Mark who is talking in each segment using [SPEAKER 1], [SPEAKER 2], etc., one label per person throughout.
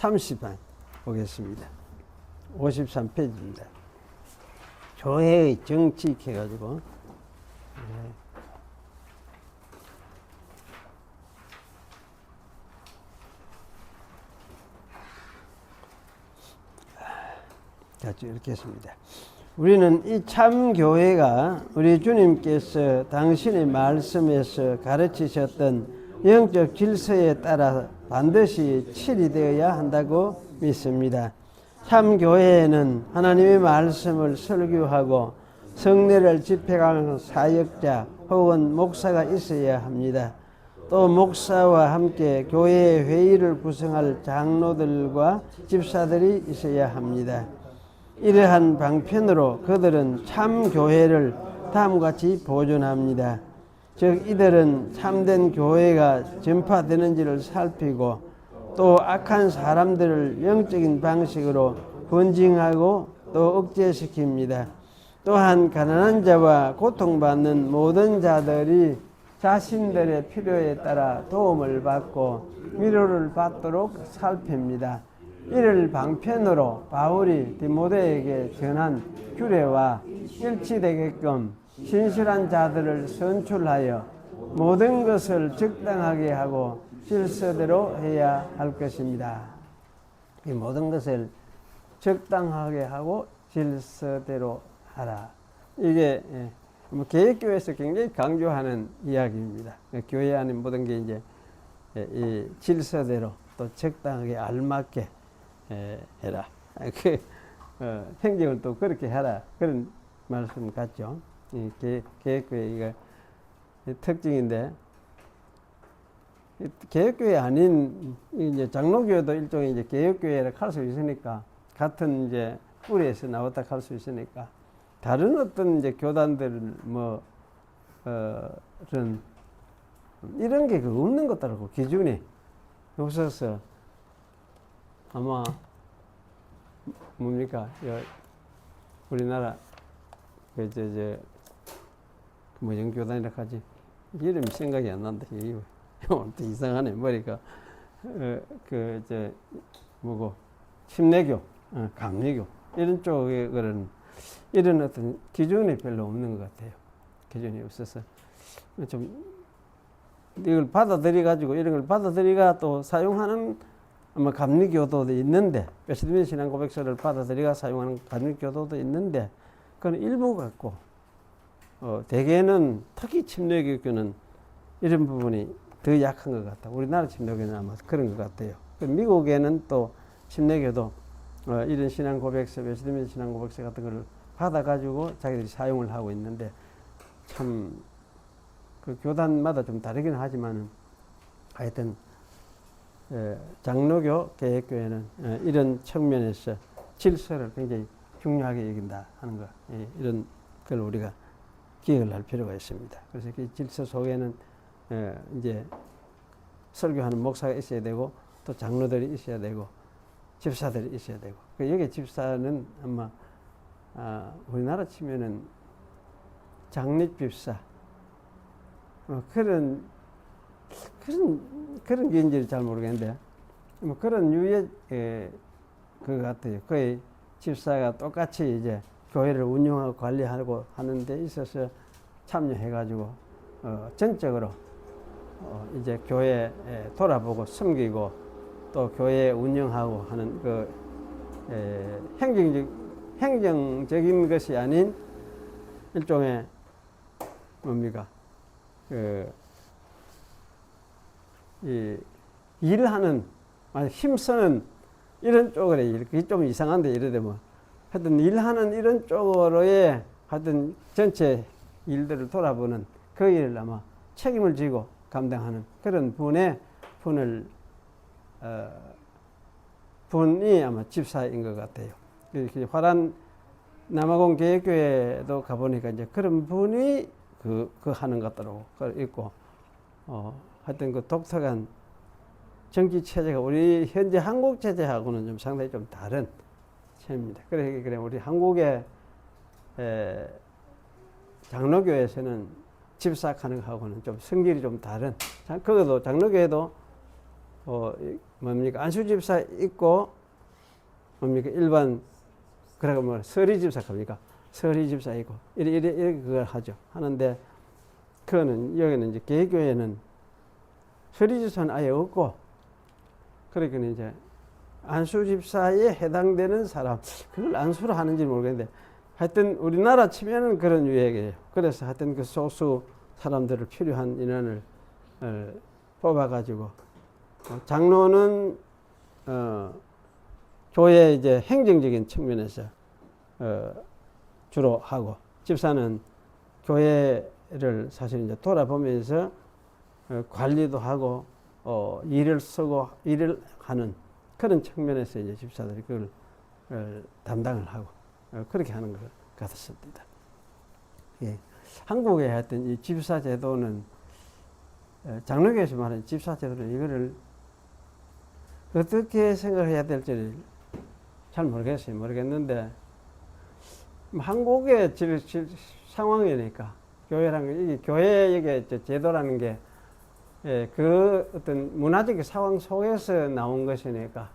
[SPEAKER 1] 30번 보겠습니다. 53페이지입니다. 교회의 정치 해가지고 같이 읽겠습니다. 우리는 이 참교회가 우리 주님께서 당신의 말씀에서 가르치셨던 영적 질서에 따라 반드시 칠이되어야 한다고 믿습니다. 참교회에는 하나님의 말씀을 설교하고 성례를 집행하는 사역자 혹은 목사가 있어야 합니다. 또 목사와 함께 교회의 회의를 구성할 장로들과 집사들이 있어야 합니다. 이러한 방편으로 그들은 참교회를 다음과 같이 보존합니다. 즉 이들은 참된 교회가 전파되는지를 살피고 또 악한 사람들을 영적인 방식으로 번징하고 또 억제시킵니다. 또한 가난한 자와 고통받는 모든 자들이 자신들의 필요에 따라 도움을 받고 위로를 받도록 살핍니다. 이를 방편으로 바울이 디모데에게 전한 규례와 일치되게끔 신실한 자들을 선출하여 모든 것을 적당하게 하고 질서대로 해야 할 것입니다. 이 모든 것을 적당하게 하고 질서대로 하라. 이게 개혁교회에서 굉장히 강조하는 이야기입니다. 교회 안에 모든 게 이제 이 질서대로 또 적당하게 알맞게 해라. 행정을 또 그렇게 하라. 그런 말씀 같죠. 개혁교회 이거 특징인데, 개혁교회 아닌 이제 장로교회도 일종의 이제 개혁교회를 할 수 있으니까, 같은 이제 뿌리에서 나왔다 할 수 있으니까, 다른 어떤 이제 교단들 이런 게 없는 것 같더라고. 기준이 없어서 아마 뭡니까 우리나라 무정교단이라 하지, 이름이 생각이 안 난다. 또 이상하네 머리가. 침례교, 감리교 이런 쪽에 그런 이런 어떤 기준이 별로 없는 것 같아요. 기준이 없어서 좀 이걸 받아들여 가지고 이런 걸 받아들이가 또 사용하는 아마 감리교도도 있는데, 웨스트민스터 신앙 고백서를 받아들이가 사용하는 감리교도도 있는데, 그건 일부 같고, 대개는 특히 침례교는 이런 부분이 더 약한 것 같다. 우리나라 침례교는 아마 그런 것 같아요. 미국에는 또 침례교도 이런 신앙 고백서, 웨스트민스터 신앙 고백서 같은 걸 받아가지고 자기들이 사용을 하고 있는데, 참 그 교단마다 좀 다르긴 하지만은 하여튼 장로교, 개혁교회는 이런 측면에서 질서를 굉장히 중요하게 여긴다 하는 거, 이런 걸 우리가 기억을 할 필요가 있습니다. 그래서 그 질서 속에는 이제 설교하는 목사가 있어야 되고, 또 장로들이 있어야 되고, 집사들이 있어야 되고. 여기 집사는 아마 우리나라 치면은 장립집사 그런 게 인지를 잘 모르겠는데, 그런 유의 그 같아요. 거의 집사가 똑같이 이제 교회를 운영하고 관리하고 하는 데 있어서 참여해가지고 전적으로 이제 교회에 돌아보고 섬기고 또 교회 운영하고 하는 그 행정적인 것이 아닌 일종의 뭡니까? 이 일하는, 힘쓰는 이런 쪽으로 그게 좀 이상한데, 이러되 하여튼 일하는 이런 쪽으로의 하여튼 전체 일들을 돌아보는 그 일을 아마 책임을 지고 감당하는 그런 분이 아마 집사인 것 같아요. 화란 남아공 개혁교회도 가보니까 이제 그런 분이 그 하는 것 같더라고. 있고, 하여튼 그 독특한 정치 체제가 우리 현재 한국 체제하고는 좀 상당히 좀 다른 체입니다. 그래 우리 한국의 장로교회에서는 집사하는 거하고는 좀 성질이 좀 다른. 그것도 장로교회도 뭡니까? 안수집사 있고 뭡니까? 일반 그러고 뭐 서리집사 겁니까? 서리집사 있고 이렇게 그걸 하죠. 하는데 그거는 여기는 이제 개교회는 서리집사는 아예 없고 그러니까 이제 안수집사에 해당되는 사람 그걸 안수로 하는지 모르겠는데 하여튼 우리나라 치면은 그런 유액이에요. 그래서 하여튼 그 소수 사람들을 필요한 인원을 뽑아가지고 장로는 교회 이제 행정적인 측면에서 주로 하고 집사는 교회를 사실 이제 돌아보면서 관리도 하고 일을 쓰고 일을 하는 그런 측면에서 이제 집사들이 그걸 담당을 하고 그렇게 하는 것 같았습니다. 예. 한국에 하여튼 이 집사 제도는 장로교에서 말하는 집사 제도는 이거를 어떻게 생각해야 될지 잘 모르겠어요. 모르겠는데 한국의 상황이니까 교회라는 게 이게 교회의 제도라는 게 그 어떤 문화적 상황 속에서 나온 것이니까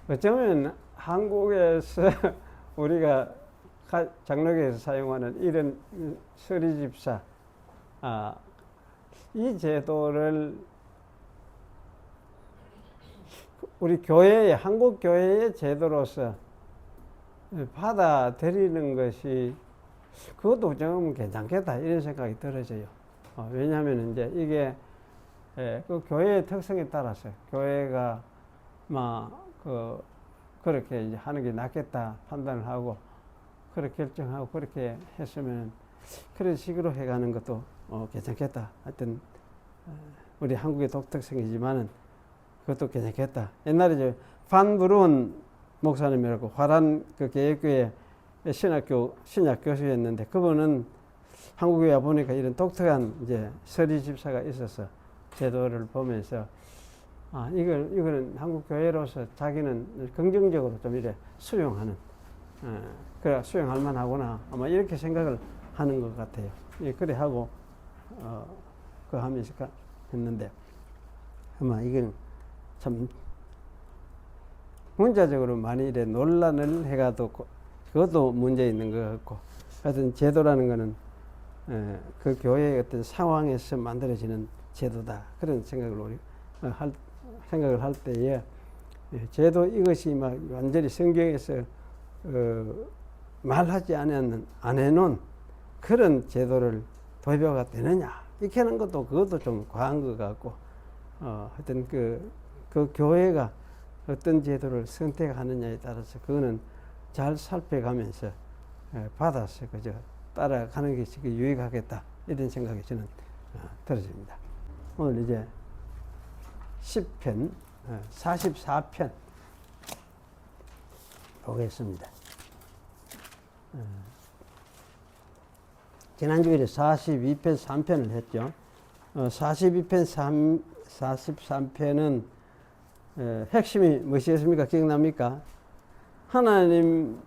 [SPEAKER 1] 어쩌면 한국에서 우리가 장로교에서 사용하는 이런 서리집사 이 제도를 우리 교회의 한국 교회의 제도로서 받아들이는 것이 그것도 좀 괜찮겠다 이런 생각이 들어져요. 왜냐하면 이제 이게 그 교회의 특성에 따라서 교회가 그렇게 이제 하는 게 낫겠다 판단을 하고 그렇게 결정하고 그렇게 했으면 그런 식으로 해가는 것도 괜찮겠다. 하여튼 우리 한국의 독특성이지만은 그것도 괜찮겠다. 옛날에 이제 판브룬 목사님이라고 화란 그 개혁교회 신약 교수였는데 그분은 한국에 와 보니까 이런 독특한 이제 서리 집사가 있어서 제도를 보면서 이거는 한국 교회로서 자기는 긍정적으로 좀 이래 수용하는 그래 수용할 만하구나 아마 이렇게 생각을 하는 것 같아요. 예, 그래 하고 그 하면서 했는데 아마 이건 참 문자적으로 많이 이래 논란을 해가도 그것도 문제 있는 것 같고 하여튼 제도라는 거는 그 교회의 어떤 상황에서 만들어지는 제도다 그런 생각을 우리 생각을 할 때에 제도 이것이 막 완전히 성경에서 말하지 안 해놓은 그런 제도를 도입해가 되느냐 이렇게 하는 것도 그것도 좀 과한 것 같고 하여튼 그 교회가 어떤 제도를 선택하느냐에 따라서 그거는 잘 살펴가면서 받아서 그저 따라가는 것이 유익하겠다 이런 생각이 저는 들어집니다. 오늘 이제 10편 44편 보겠습니다. 지난 주일에 42편 3편을 했죠. 42편 43편은 핵심이 무엇이었습니까? 기억납니까? 하나님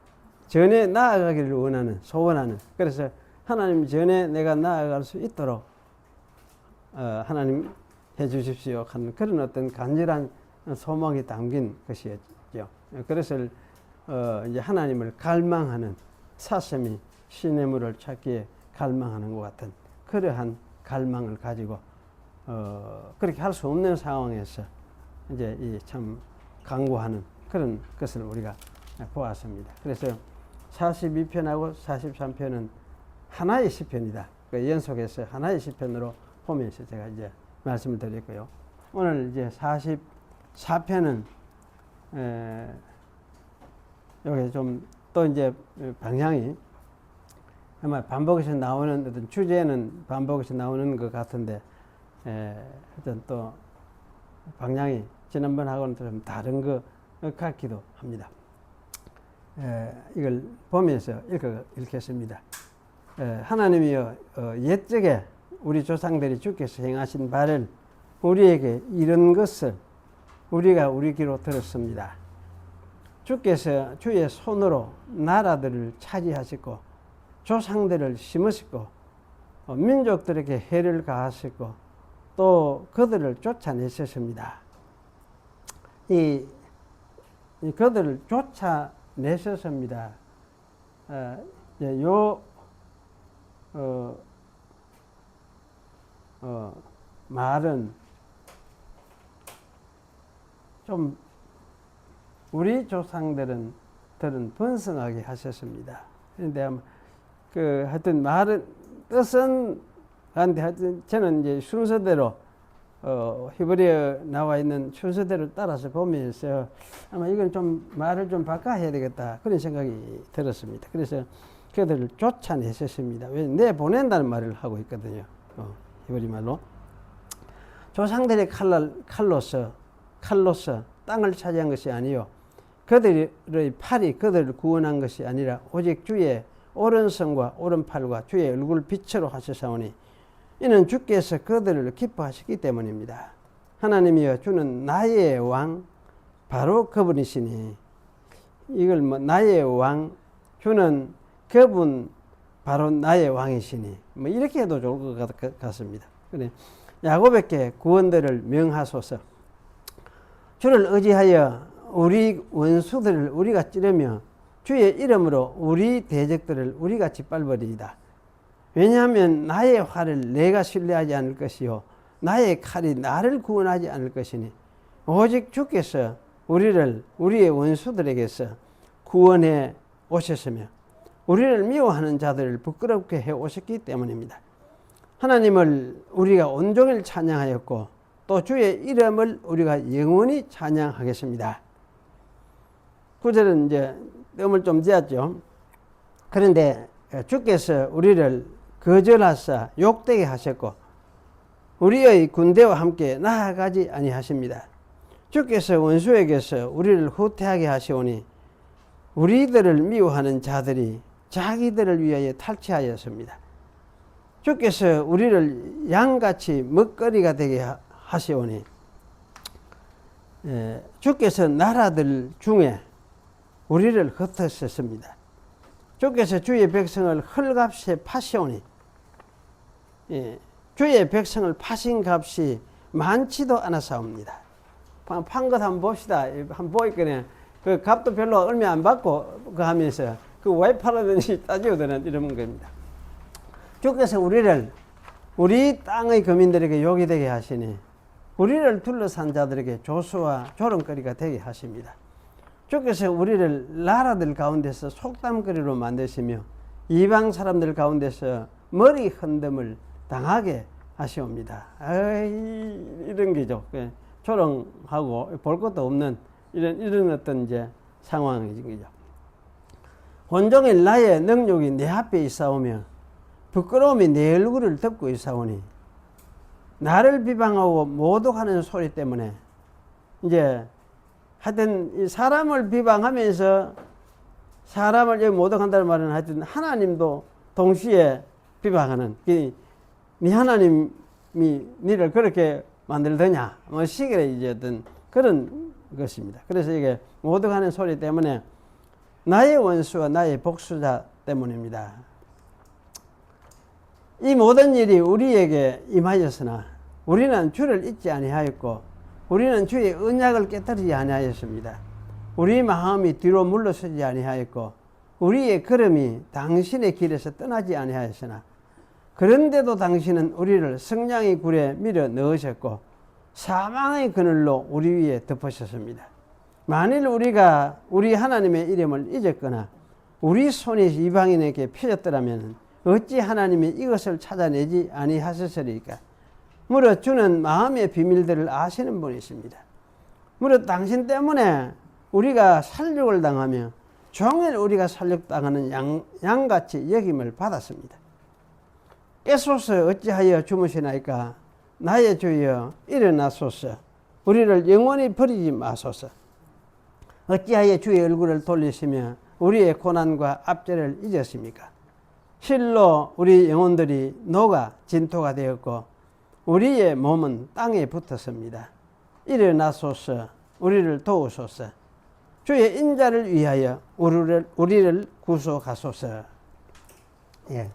[SPEAKER 1] 전에 나아가기를 원하는 소원하는 그래서 하나님 전에 내가 나아갈 수 있도록 하나님 해 주십시오 하는 그런 어떤 간절한 소망이 담긴 것이었죠. 그래서 이제 하나님을 갈망하는 사슴이 시냇물을 찾기에 갈망하는 것 같은 그러한 갈망을 가지고 그렇게 할 수 없는 상황에서 이제 이 참 강구하는 그런 것을 우리가 보았습니다. 그래서 42편하고 43편은 하나의 시편이다. 그 연속해서 하나의 시편으로 보면서 제가 이제 말씀을 드렸고요. 오늘 이제 44편은 여기 좀 또 이제 방향이 아마 반복해서 나오는 어떤 주제는 반복해서 나오는 것 같은데 어떤 또 방향이 지난번하고는 좀 다른 것 같기도 합니다. 이걸 보면서 읽겠습니다. 하나님이여 옛적에 우리 조상들이 주께서 행하신 바를 우리에게 이런 것을 우리가 우리 귀로 들었습니다. 주께서 주의 손으로 나라들을 차지하시고 조상들을 심으시고 민족들에게 해를 가하시고 또 그들을 쫓아내셨습니다. 그들을 쫓아내셨습니다. 말은 좀 우리 조상들은 번성하게 하셨습니다. 그런데 하여튼 말은 뜻은 한데 하여튼 저는 이제 순서대로 히브리어 나와 있는 순서대로 따라서 보면서 아마 이건 좀 말을 좀 바꿔야 되겠다 그런 생각이 들었습니다. 그래서 그들을 쫓아내셨습니다. 왜 내보낸다는 말을 하고 있거든요. 히브리 말로 조상들의 칼로서 땅을 차지한 것이 아니요 그들의 팔이 그들을 구원한 것이 아니라 오직 주의 오른손과 오른팔과 주의 얼굴 빛으로 하셨사오니 이는 주께서 그들을 기뻐하시기 때문입니다. 하나님이여 주는 나의 왕 바로 그분이시니 이걸 나의 왕 주는 그분 바로 나의 왕이시니 이렇게 해도 좋을 것 같습니다. 그래 야곱에게 구원들을 명하소서. 주를 의지하여 우리 원수들을 우리가 찌르며 주의 이름으로 우리 대적들을 우리가 짓밟으리이다. 왜냐하면 나의 활을 내가 신뢰하지 않을 것이요 나의 칼이 나를 구원하지 않을 것이니 오직 주께서 우리를 우리의 원수들에게서 구원해 오셨으며 우리를 미워하는 자들을 부끄럽게 해 오셨기 때문입니다. 하나님을 우리가 온종일 찬양하였고 또 주의 이름을 우리가 영원히 찬양하겠습니다. 9절은 이제 뜸을 좀 지었죠. 그런데 주께서 우리를 거절하사 욕되게 하셨고 우리의 군대와 함께 나아가지 아니하십니다. 주께서 원수에게서 우리를 후퇴하게 하시오니 우리들을 미워하는 자들이 자기들을 위하여 탈취하였습니다. 주께서 우리를 양같이 먹거리가 되게 하시오니 주께서 나라들 중에 우리를 흩으셨습니다. 주께서 주의 백성을 헐값에 파시오니 주의 백성을 파신 값이 많지도 않았사옵니다. 판 것 한번 봅시다. 한번 보니까 그 값도 별로 얼마 안 받고 그 하면서 그 왜 팔았는지 따지거든 이런 겁니다. 주께서 우리 땅의 거민들에게 욕이 되게 하시니 우리를 둘러싼 자들에게 조수와 조롱거리가 되게 하십니다. 주께서 우리를 나라들 가운데서 속담거리로 만드시며 이방 사람들 가운데서 머리 흔듦을 당하게 하시옵니다. 이런 게죠. 조롱하고 볼 것도 없는 이런 어떤 이제 상황이죠. 온종일 나의 능력이 내 앞에 있사오며 부끄러움이 내 얼굴을 덮고 있사오니 나를 비방하고 모독하는 소리 때문에 이제 하여튼 이 사람을 비방하면서 사람을 모독한다는 말은 하여튼 하나님도 동시에 비방하는 네 하나님이 니를 그렇게 만들더냐 뭐 시기에 이제 어떤 그런 것입니다. 그래서 이게 모독하는 소리 때문에 나의 원수와 나의 복수자 때문입니다. 이 모든 일이 우리에게 임하였으나 우리는 주를 잊지 아니하였고 우리는 주의 언약을 깨뜨리지 아니하였습니다. 우리 마음이 뒤로 물러서지 아니하였고 우리의 걸음이 당신의 길에서 떠나지 아니하였으나 그런데도 당신은 우리를 성냥의 굴에 밀어 넣으셨고 사망의 그늘로 우리 위에 덮으셨습니다. 만일 우리가 우리 하나님의 이름을 잊었거나 우리 손이 이방인에게 펴졌더라면 어찌 하나님이 이것을 찾아내지 아니하셨으리까? 무릇 주는 마음의 비밀들을 아시는 분이십니다. 무릇 당신 때문에 우리가 살육을 당하며 종일 우리가 살육당하는 양같이 여김을 받았습니다. 깨소서 어찌하여 주무시나이까? 나의 주여 일어나소서. 우리를 영원히 버리지 마소서. 어찌하여 주의 얼굴을 돌리시며 우리의 고난과 압제를 잊으십니까? 실로 우리 영혼들이 녹아 진토가 되었고 우리의 몸은 땅에 붙었습니다. 일어나소서. 우리를 도우소서. 주의 인자를 위하여 우리를 구속하소서. 예.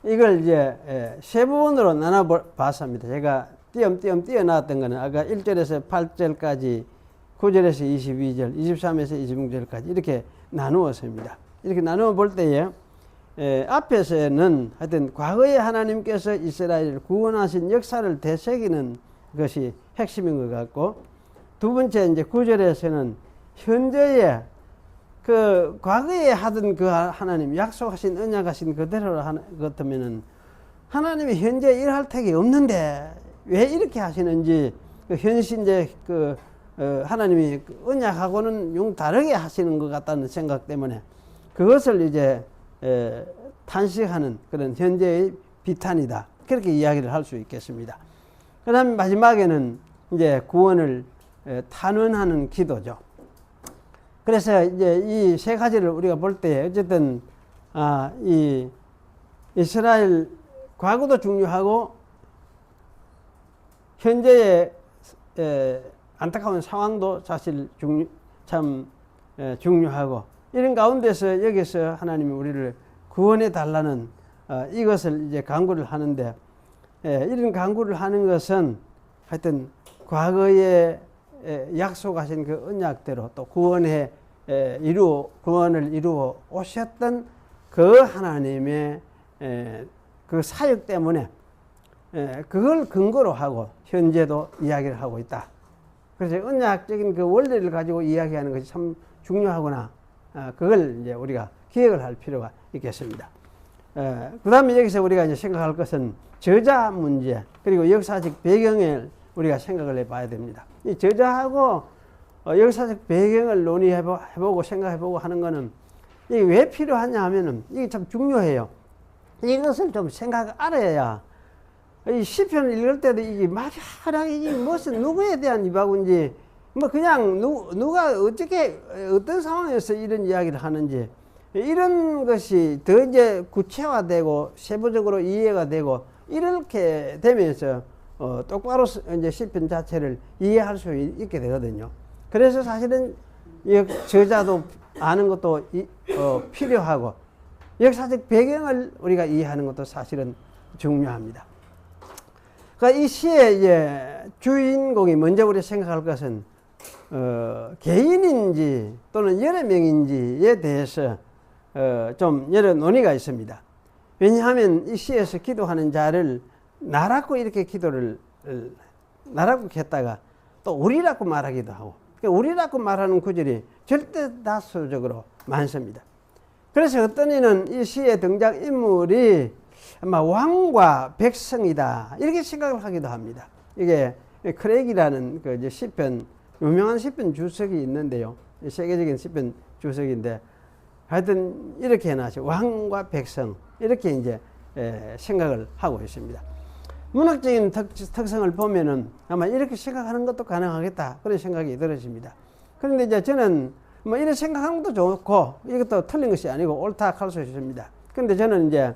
[SPEAKER 1] 이걸 이제 세 부분으로 나눠봤습니다. 제가 띄엄띄엄 띄어놨던 거는 아까 1절에서 8절까지 9절에서 22절, 23에서 26절까지 이렇게 나누었습니다. 이렇게 나누어 볼 때에 앞에서는 하여튼 과거에 하나님께서 이스라엘을 구원하신 역사를 되새기는 것이 핵심인 것 같고, 두 번째 이제 9절에서는 현재의 그 과거에 하던 그 하나님 약속하신 언약하신 그대로 하는 것 같으면은 하나님이 현재 일할 택이 없는데 왜 이렇게 하시는지, 그 현신제 하나님이 언약하고는 용 다르게 하시는 것 같다는 생각 때문에 그것을 이제 탄식하는 그런 현재의 비탄이다, 그렇게 이야기를 할 수 있겠습니다. 그 다음 마지막에는 이제 구원을 탄원하는 기도죠. 그래서 이제 이 세 가지를 우리가 볼 때 어쨌든 이 이스라엘 과거도 중요하고 현재의 안타까운 상황도 사실 참 중요하고, 이런 가운데서 여기서 하나님이 우리를 구원해 달라는 이것을 이제 간구를 하는데, 이런 간구를 하는 것은 하여튼 과거에 약속하신 그 언약대로 또 구원을 이루어 오셨던 그 하나님의 그 사역 때문에 그걸 근거로 하고 현재도 이야기를 하고 있다. 그래서 언약적인 그 원리를 가지고 이야기하는 것이 참 중요하구나. 그걸 이제 우리가 기억을 할 필요가 있겠습니다. 그 다음에 여기서 우리가 이제 생각할 것은 저자 문제, 그리고 역사적 배경을 우리가 생각을 해봐야 됩니다. 이 저자하고 역사적 배경을 논의해보고 생각해보고 하는 것은 이게 왜 필요하냐 하면은 이게 참 중요해요. 이것을 좀 알아야 이 시편을 읽을 때도 이게 말하라기 이게 무슨 누구에 대한 이바구인지, 뭐 그냥 누가 어떻게 어떤 상황에서 이런 이야기를 하는지, 이런 것이 더 이제 구체화되고 세부적으로 이해가 되고 이렇게 되면서 똑바로 이제 시편 자체를 이해할 수 있게 되거든요. 그래서 사실은 저자도 아는 것도 필요하고 역사적 배경을 우리가 이해하는 것도 사실은 중요합니다. 그러니까 이 시의 이제 주인공이 먼저 우리 생각할 것은 개인인지 또는 여러 명인지에 대해서 좀 여러 논의가 있습니다. 왜냐하면 이 시에서 기도하는 자를 나라고 이렇게 기도를 나라고 했다가 또 우리라고 말하기도 하고, 우리라고 말하는 구절이 절대 다수적으로 많습니다. 그래서 어떤 이는 이 시의 등장인물이 아마 왕과 백성이다, 이렇게 생각을 하기도 합니다. 이게 크레이기라는 그 이제 시편, 유명한 시편 주석이 있는데요. 세계적인 시편 주석인데, 하여튼 이렇게 해놨어요. 왕과 백성, 이렇게 이제 생각을 하고 있습니다. 문학적인 특성을 보면은 아마 이렇게 생각하는 것도 가능하겠다, 그런 생각이 들어집니다. 그런데 이제 저는 뭐 이런 생각하는 것도 좋고 이것도 틀린 것이 아니고 옳다 할 수 있습니다. 그런데 저는 이제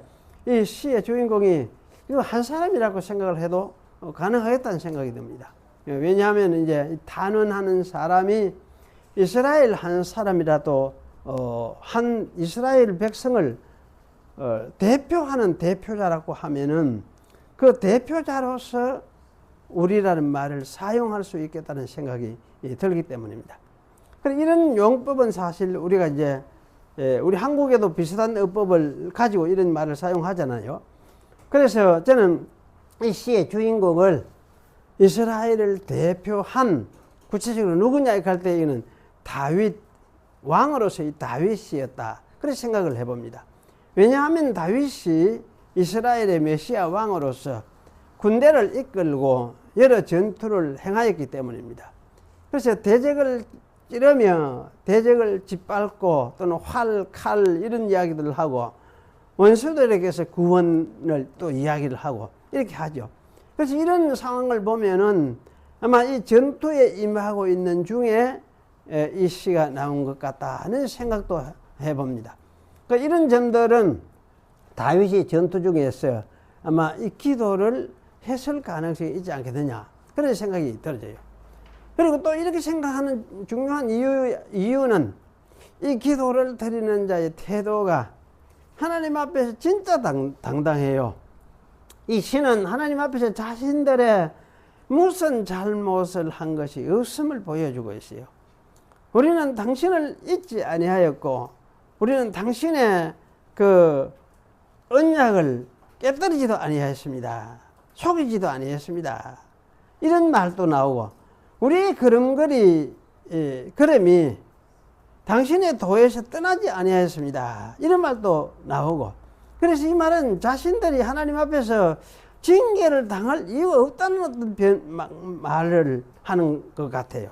[SPEAKER 1] 이 시의 주인공이 이거 한 사람이라고 생각을 해도 가능하겠다는 생각이 듭니다. 왜냐하면 이제 탄원하는 사람이 이스라엘 한 사람이라도 한 이스라엘 백성을 대표하는 대표자라고 하면은 그 대표자로서 우리라는 말을 사용할 수 있겠다는 생각이 들기 때문입니다. 이런 용법은 사실 우리가 이제 우리 한국에도 비슷한 어법을 가지고 이런 말을 사용하잖아요. 그래서 저는 이 시의 주인공을 이스라엘을 대표한, 구체적으로 누구냐 할 때에는 다윗 왕으로서의 다윗이었다, 그런 생각을 해봅니다. 왜냐하면 다윗이 이스라엘의 메시아 왕으로서 군대를 이끌고 여러 전투를 행하였기 때문입니다. 그래서 대적을 찌르며 대적을 짓밟고 또는 활, 칼 이런 이야기들을 하고 원수들에게서 구원을 또 이야기를 하고 이렇게 하죠. 그래서 이런 상황을 보면은 아마 이 전투에 임하고 있는 중에 이 시가 나온 것 같다는 생각도 해봅니다. 그러니까 이런 점들은 다윗이 전투 중에서 아마 이 기도를 했을 가능성이 있지 않겠느냐, 그런 생각이 들어져요. 그리고 또 이렇게 생각하는 중요한 이유는 이 기도를 드리는 자의 태도가 하나님 앞에서 진짜 당당해요. 이 시는 하나님 앞에서 자신들의 무슨 잘못을 한 것이 없음을 보여주고 있어요. 우리는 당신을 잊지 아니하였고 우리는 당신의 그 언약을 깨뜨리지도 아니하였습니다. 속이지도 아니했습니다. 이런 말도 나오고 우리의 걸음걸이 걸음이 당신의 도에서 떠나지 아니하였습니다. 이런 말도 나오고 그래서 이 말은 자신들이 하나님 앞에서 징계를 당할 이유가 없다는 어떤 말을 하는 것 같아요.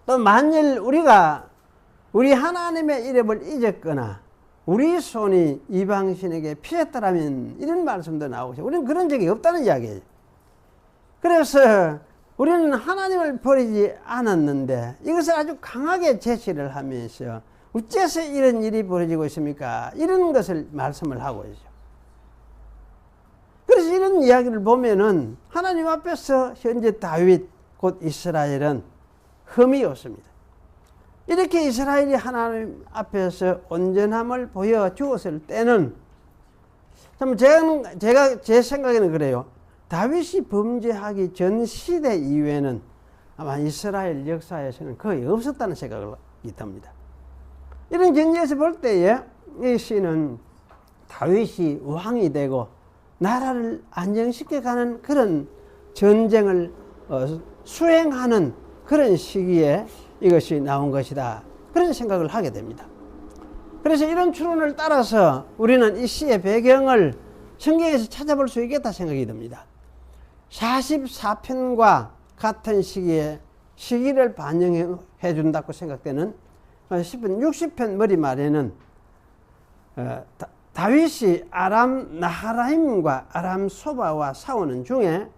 [SPEAKER 1] 또 만일 우리가 우리 하나님의 이름을 잊었거나 우리 손이 이방신에게 피했더라면 이런 말씀도 나오고 우리는 그런 적이 없다는 이야기예요. 그래서 우리는 하나님을 버리지 않았는데 이것을 아주 강하게 제시를 하면서 어째서 이런 일이 벌어지고 있습니까? 이런 것을 말씀을 하고 있죠. 그래서 이런 이야기를 보면은 하나님 앞에서 현재 다윗 곧 이스라엘은 흠이 없습니다. 이렇게 이스라엘이 하나님 앞에서 온전함을 보여주었을 때는 참 제 생각에는 그래요. 다윗이 범죄하기 전 시대 이후에는 아마 이스라엘 역사에서는 거의 없었다는 생각이 듭니다. 이런 경지에서 볼 때에 이 시는 다윗이 왕이 되고 나라를 안정시켜가는 그런 전쟁을 수행하는 그런 시기에 이것이 나온 것이다. 그런 생각을 하게 됩니다. 그래서 이런 추론을 따라서 우리는 이 시의 배경을 성경에서 찾아볼 수 있겠다 생각이 듭니다. 44편과 같은 시기를 반영해 준다고 생각되는 10편 60편 머리말에는 다윗이 아람 나하라임과 아람 소바와 싸우는 중에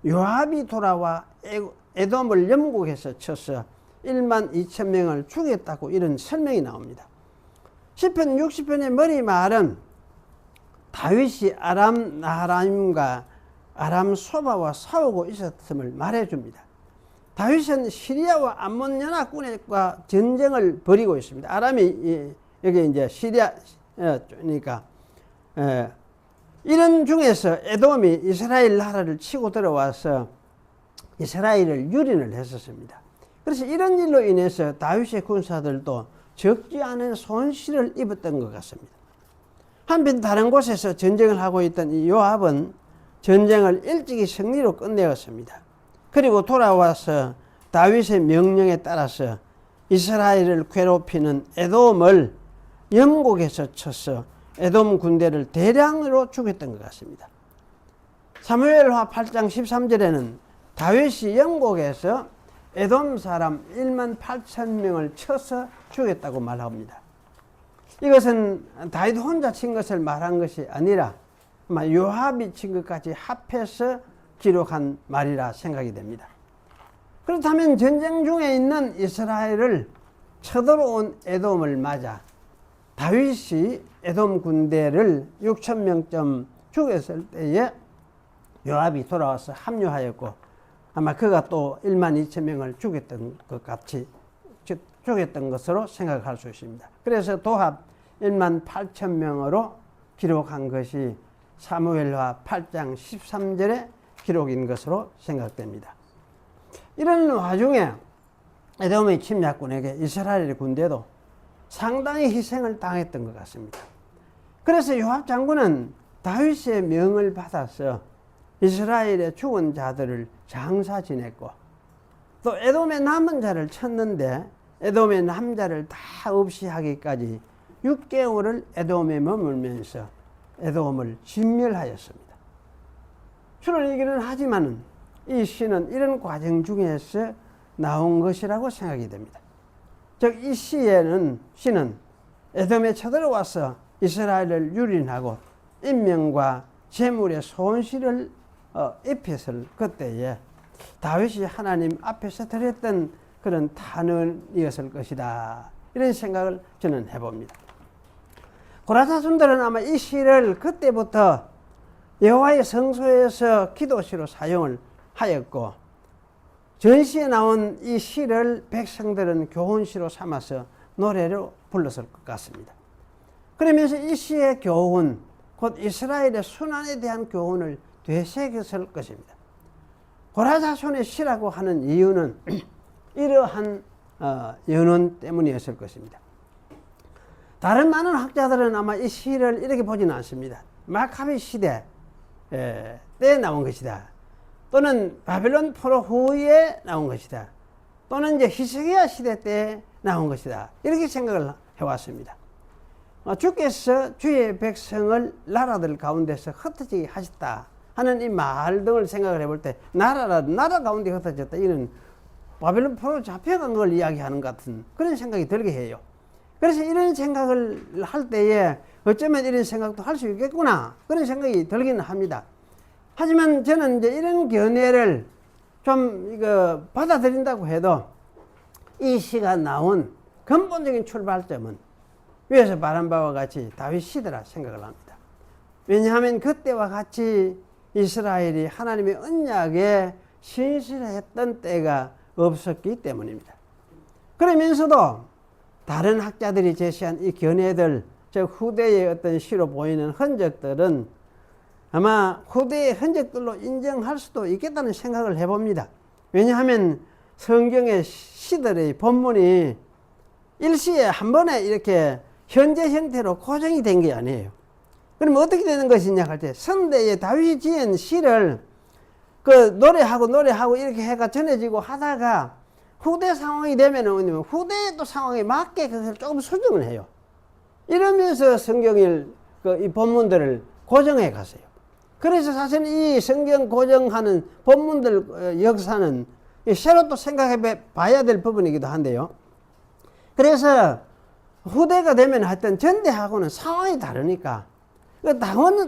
[SPEAKER 1] 요압이 돌아와 에돔을 영국에서 쳐서 1만 2천 명을 죽였다고 이런 설명이 나옵니다. 10편 60편의 머리말은 다윗이 아람 나하라임과 아람 소바와 싸우고 있었음을 말해줍니다. 다윗은 시리아와 암몬 연합군과 전쟁을 벌이고 있습니다. 아람이 여기 이제 시리아니까 이런 중에서 에돔이 이스라엘 나라를 치고 들어와서 이스라엘을 유린을 했었습니다. 그래서 이런 일로 인해서 다윗의 군사들도 적지 않은 손실을 입었던 것 같습니다. 한편 다른 곳에서 전쟁을 하고 있던 이 요압은 전쟁을 일찍이 승리로 끝내었습니다. 그리고 돌아와서 다윗의 명령에 따라서 이스라엘을 괴롭히는 에돔을 영국에서 쳐서 에돔 군대를 대량으로 죽였던 것 같습니다. 사무엘하 8장 13절에는 다윗이 영국에서 에돔 사람 1만 8천 명을 쳐서 죽였다고 말합니다. 이것은 다윗 혼자 친 것을 말한 것이 아니라 요압이 친 것까지 합해서 기록한 말이라 생각이 됩니다. 그렇다면 전쟁 중에 있는 이스라엘을 쳐들어온 에돔을 맞아 다윗이 에돔 군대를 6천 명쯤 죽였을 때에 요압이 돌아와서 합류하였고 아마 그가 또 1만 2천 명을 죽였던 것 같이 죽였던 것으로 생각할 수 있습니다. 그래서 도합 1만 8천 명으로 기록한 것이 사무엘하 8장 13절의 기록인 것으로 생각됩니다. 이런 와중에 에돔의 침략군에게 이스라엘의 군대도 상당히 희생을 당했던 것 같습니다. 그래서 요압 장군은 다윗의 명을 받아서 이스라엘의 죽은 자들을 장사 지냈고 또 에돔의 남은 자를 쳤는데 에돔의 남자를 다 없이 하기까지 6개월을 에돔에 머물면서 에돔을 진멸하였습니다. 주로 얘기는 하지만 이 시는 이런 과정 중에서 나온 것이라고 생각이 됩니다. 즉 이 시는 에돔에 쳐들어와서 이스라엘을 유린하고 인명과 재물의 손실을 입혔을 그때에 다윗이 하나님 앞에서 드렸던 그런 탄원이었을 것이다. 이런 생각을 저는 해봅니다. 고라사순들은 아마 이 시를 그때부터 여호와의 성소에서 기도시로 사용을 하였고 전시에 나온 이 시를 백성들은 교훈시로 삼아서 노래로 불렀을 것 같습니다. 그러면서 이 시의 교훈, 곧 이스라엘의 순환에 대한 교훈을 되새겼을 것입니다. 고라자손의 시라고 하는 이유는 이러한 연원 때문이었을 것입니다. 다른 많은 학자들은 아마 이 시를 이렇게 보지는 않습니다. 마카비 시대 때에 나온 것이다. 또는 바벨론 포로 후에 나온 것이다. 또는 이제 히스기야 시대 때 나온 것이다. 이렇게 생각을 해왔습니다. 주께서 주의 백성을 나라들 가운데서 흩어지게 하셨다 하는 이 말 등을 생각을 해볼 때 나라 가운데 흩어졌다. 이는 바벨론 포로 잡혀간 걸 이야기하는 것 같은 그런 생각이 들게 해요. 그래서 이런 생각을 할 때에 어쩌면 이런 생각도 할 수 있겠구나 그런 생각이 들기는 합니다. 하지만 저는 이제 이런 견해를 좀 받아들인다고 해도 이 시가 나온 근본적인 출발점은 위에서 말한 바와 같이 다윗 시대라 생각을 합니다. 왜냐하면 그때와 같이 이스라엘이 하나님의 언약에 신실했던 때가 없었기 때문입니다. 그러면서도 다른 학자들이 제시한 이 견해들, 즉 후대의 어떤 시로 보이는 흔적들은 아마 후대의 흔적들로 인정할 수도 있겠다는 생각을 해봅니다. 왜냐하면 성경의 시들의 본문이 일시에 한 번에 이렇게 현재 형태로 고정이 된 게 아니에요. 그럼 어떻게 되는 것이냐 할 때 선대에 다윗이 지은 시를 노래하고 이렇게 해가 전해지고 하다가 후대 상황이 되면은 후대의 또 상황에 맞게 그것을 조금 수정을 해요. 이러면서 성경을 이 본문들을 고정해 갔어요. 그래서 사실 이 성경 고정하는 본문들 역사는 새로 또 생각해 봐야 될 부분이기도 한데요. 그래서 후대가 되면 하여튼 전대하고는 상황이 다르니까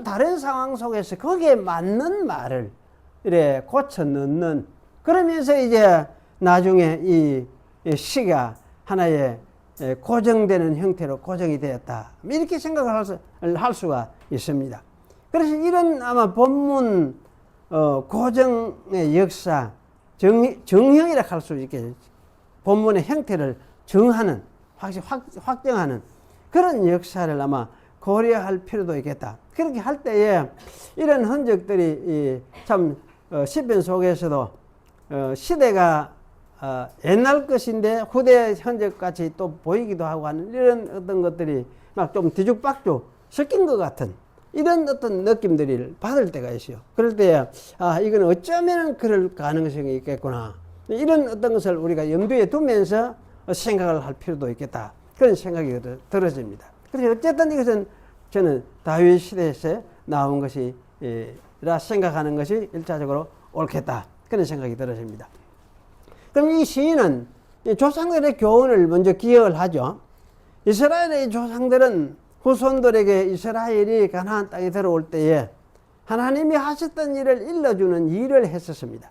[SPEAKER 1] 다른 상황 속에서 거기에 맞는 말을 이래 고쳐 넣는 그러면서 이제 나중에 이 시가 하나의 고정되는 형태로 고정이 되었다. 이렇게 생각을 할 수가 있습니다. 그래서 이런 아마 본문 고정의 역사, 정형이라 할 수 있게 본문의 형태를 정하는, 확정하는 그런 역사를 아마 고려할 필요도 있겠다. 그렇게 할 때에 이런 흔적들이 참 시편 속에서도 시대가 옛날 것인데 후대 흔적같이 또 보이기도 하고 하는 이런 어떤 것들이 막 좀 뒤죽박죽 섞인 것 같은 이런 어떤 느낌들을 받을 때가 있어요. 그럴 때 이건 어쩌면 그럴 가능성이 있겠구나. 이런 어떤 것을 우리가 염두에 두면서 생각을 할 필요도 있겠다. 그런 생각이 들어집니다. 그래서 어쨌든 이것은 저는 다윗 시대에서 나온 것이라 생각하는 것이 일차적으로 옳겠다. 그런 생각이 들어집니다. 그럼 이 시인은 조상들의 교훈을 먼저 기억을 하죠. 이스라엘의 조상들은 후손들에게 이스라엘이 가나안 땅에 들어올 때에 하나님이 하셨던 일을 일러주는 일을 했었습니다.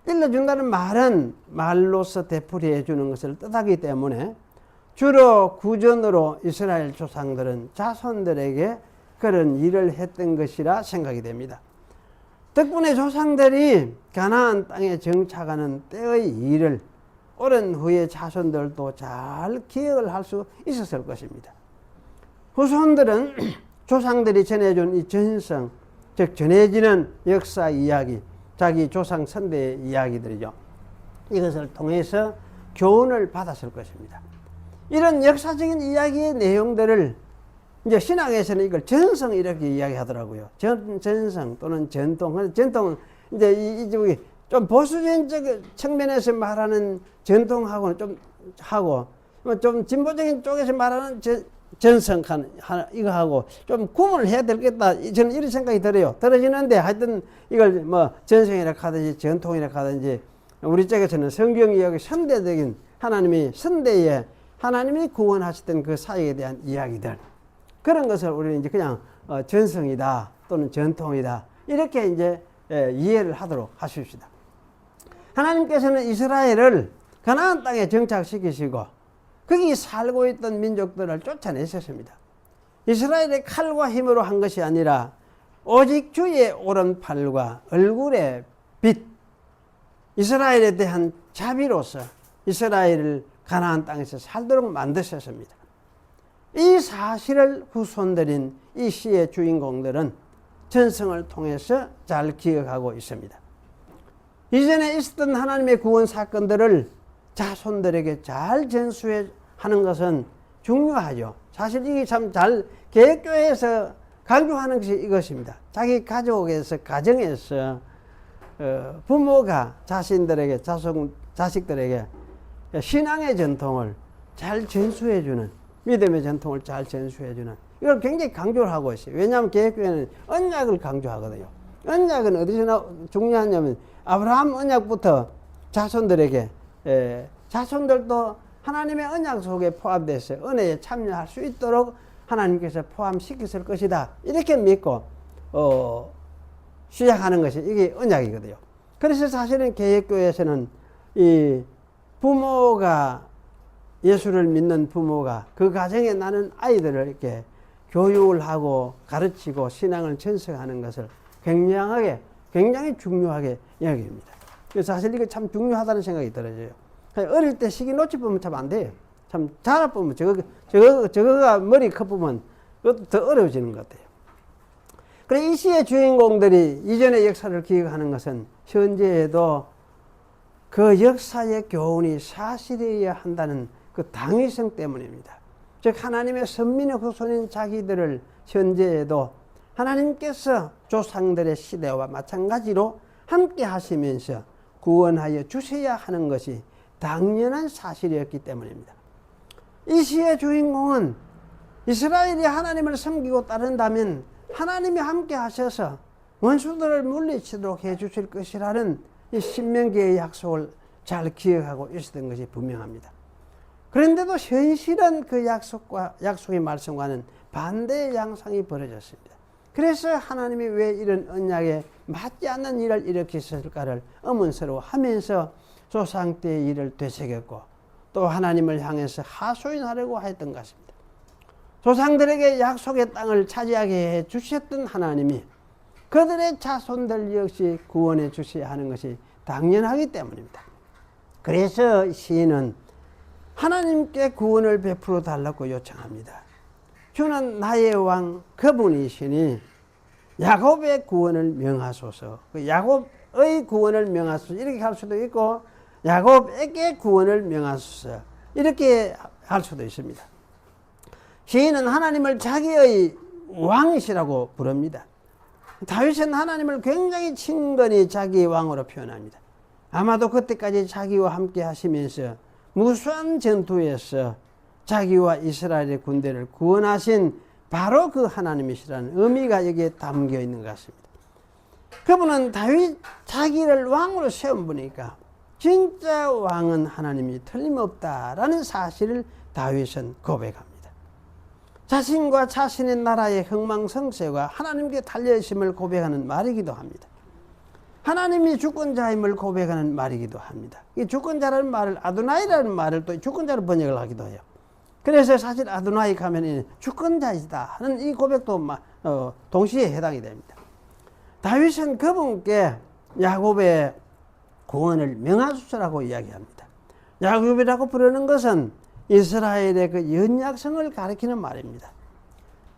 [SPEAKER 1] 일러준다는 말은 말로서 되풀이해 주는 것을 뜻하기 때문에 주로 구전으로 이스라엘 조상들은 자손들에게 그런 일을 했던 것이라 생각이 됩니다. 덕분에 조상들이 가나안 땅에 정착하는 때의 일을 오랜 후에 자손들도 잘 기억을 할 수 있었을 것입니다. 후손들은 조상들이 전해준 이 전성, 즉 전해지는 역사 이야기, 자기 조상 선대의 이야기들이죠. 이것을 통해서 교훈을 받았을 것입니다. 이런 역사적인 이야기의 내용들을 이제 신앙에서는 이걸 전성 이렇게 이야기하더라고요. 전성 또는 전통. 전통은 이제 이쪽이 좀 보수적인 측면에서 말하는 전통하고는 좀 하고 좀 진보적인 쪽에서 말하는 전성 이거하고 좀 구분을 해야 되겠다. 저는 이런 생각이 들어요. 들어지는데 하여튼 이걸 뭐 전성이라 하든지 전통이라 하든지 우리 쪽에서는 성경 이야기 선대적인 하나님이 선대에 하나님이 구원하셨던 그 사역에 대한 이야기들 그런 것을 우리는 이제 그냥 전성이다 또는 전통이다 이렇게 이제 이해를 하도록 하십시다. 하나님께서는 이스라엘을 가나안 땅에 정착시키시고 거기 살고 있던 민족들을 쫓아내셨습니다. 이스라엘의 칼과 힘으로 한 것이 아니라 오직 주의 오른팔과 얼굴의 빛, 이스라엘에 대한 자비로서 이스라엘을 가나안 땅에서 살도록 만드셨습니다. 이 사실을 후손들인 이 시의 주인공들은 전성을 통해서 잘 기억하고 있습니다. 이전에 있었던 하나님의 구원 사건들을 자손들에게 잘 전수해 하는 것은 중요하죠. 사실 이게 참 잘 개혁교회에서 강조하는 것이 이것입니다. 자기 가족에서, 가정에서 부모가 자신들에게, 자식들에게 신앙의 전통을 잘 전수해주는, 믿음의 전통을 잘 전수해주는, 이걸 굉장히 강조를 하고 있어요. 왜냐하면 개혁교회는 언약을 강조하거든요. 언약은 어디서 중요하냐면 아브라함 언약부터 자손들에게, 자손들도 하나님의 언약 속에 포함돼서 은혜에 참여할 수 있도록 하나님께서 포함시켰을 것이다, 이렇게 믿고 시작하는 것이 이게 언약이거든요. 그래서 사실은 개혁교회에서는 이 부모가, 예수를 믿는 부모가 그 가정에 나는 아이들을 이렇게 교육을 하고 가르치고 신앙을 전승하는 것을 굉장히 중요하게 여깁니다. 그래서 사실 이게 참 중요하다는 생각이 들어져요. 어릴 때 시기 놓치 보면 참 안 돼요. 참 자라 보면 저거가 머리 커보면 그것도 더 어려워지는 것 같아요. 그래, 이 시의 주인공들이 이전의 역사를 기억하는 것은 현재에도 그 역사의 교훈이 사실이어야 한다는 그 당위성 때문입니다. 즉 하나님의 선민의 후손인 자기들을 현재에도 하나님께서 조상들의 시대와 마찬가지로 함께 하시면서 구원하여 주셔야 하는 것이 당연한 사실이었기 때문입니다. 이 시의 주인공은 이스라엘이 하나님을 섬기고 따른다면 하나님이 함께 하셔서 원수들을 물리치도록 해 주실 것이라는 이 신명기의 약속을 잘 기억하고 있었던 것이 분명합니다. 그런데도 현실은 그 약속의 말씀과는 반대의 양상이 벌어졌습니다. 그래서 하나님이 왜 이런 언약에 맞지 않는 일을 일으키실까를 의문스러워하면서 조상 때의 일을 되새겼고 또 하나님을 향해서 하소연하려고 했던 것입니다. 조상들에게 약속의 땅을 차지하게 해 주셨던 하나님이 그들의 자손들 역시 구원해 주셔야 하는 것이 당연하기 때문입니다. 그래서 시인은 하나님께 구원을 베풀어 달라고 요청합니다. 주는 나의 왕 그분이시니 야곱의 구원을 명하소서. 야곱의 구원을 명하소서, 이렇게 할 수도 있고 야곱에게 구원을 명하소서, 이렇게 할 수도 있습니다. 시인은 하나님을 자기의 왕이시라고 부릅니다. 다윗은 하나님을 굉장히 친근히 자기의 왕으로 표현합니다. 아마도 그때까지 자기와 함께 하시면서 무수한 전투에서 자기와 이스라엘의 군대를 구원하신 바로 그 하나님이시라는 의미가 여기에 담겨 있는 것 같습니다. 그분은 다윗 자기를 왕으로 세운 분이니까 진짜 왕은 하나님이 틀림없다라는 사실을 다윗은 고백합니다. 자신과 자신의 나라의 흥망성쇠가 하나님께 달려있음을 고백하는 말이기도 합니다. 하나님이 주권자임을 고백하는 말이기도 합니다. 이 주권자라는 말을, 아도나이라는 말을 또 주권자로 번역을 하기도 해요. 그래서 사실 아도나이 가면 주권자이다 하는 이 고백도 동시에 해당이 됩니다. 다윗은 그분께 야곱의 구원을 명하소서라고 이야기합니다. 야곱이라고 부르는 것은 이스라엘의 그 연약성을 가리키는 말입니다.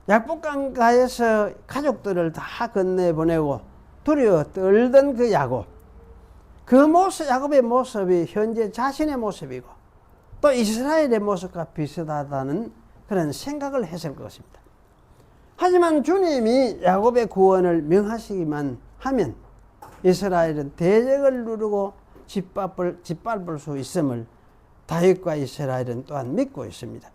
[SPEAKER 1] 약복강가에서 가족들을 다 건네보내고 두려워 떨던 그 야곱, 그 모습, 야곱의 모습이 현재 자신의 모습이고 또 이스라엘의 모습과 비슷하다는 그런 생각을 했을 것입니다. 하지만 주님이 야곱의 구원을 명하시기만 하면 이스라엘은 대적을 누르고 짓밟을 수 있음을 다윗과 이스라엘은 또한 믿고 있습니다.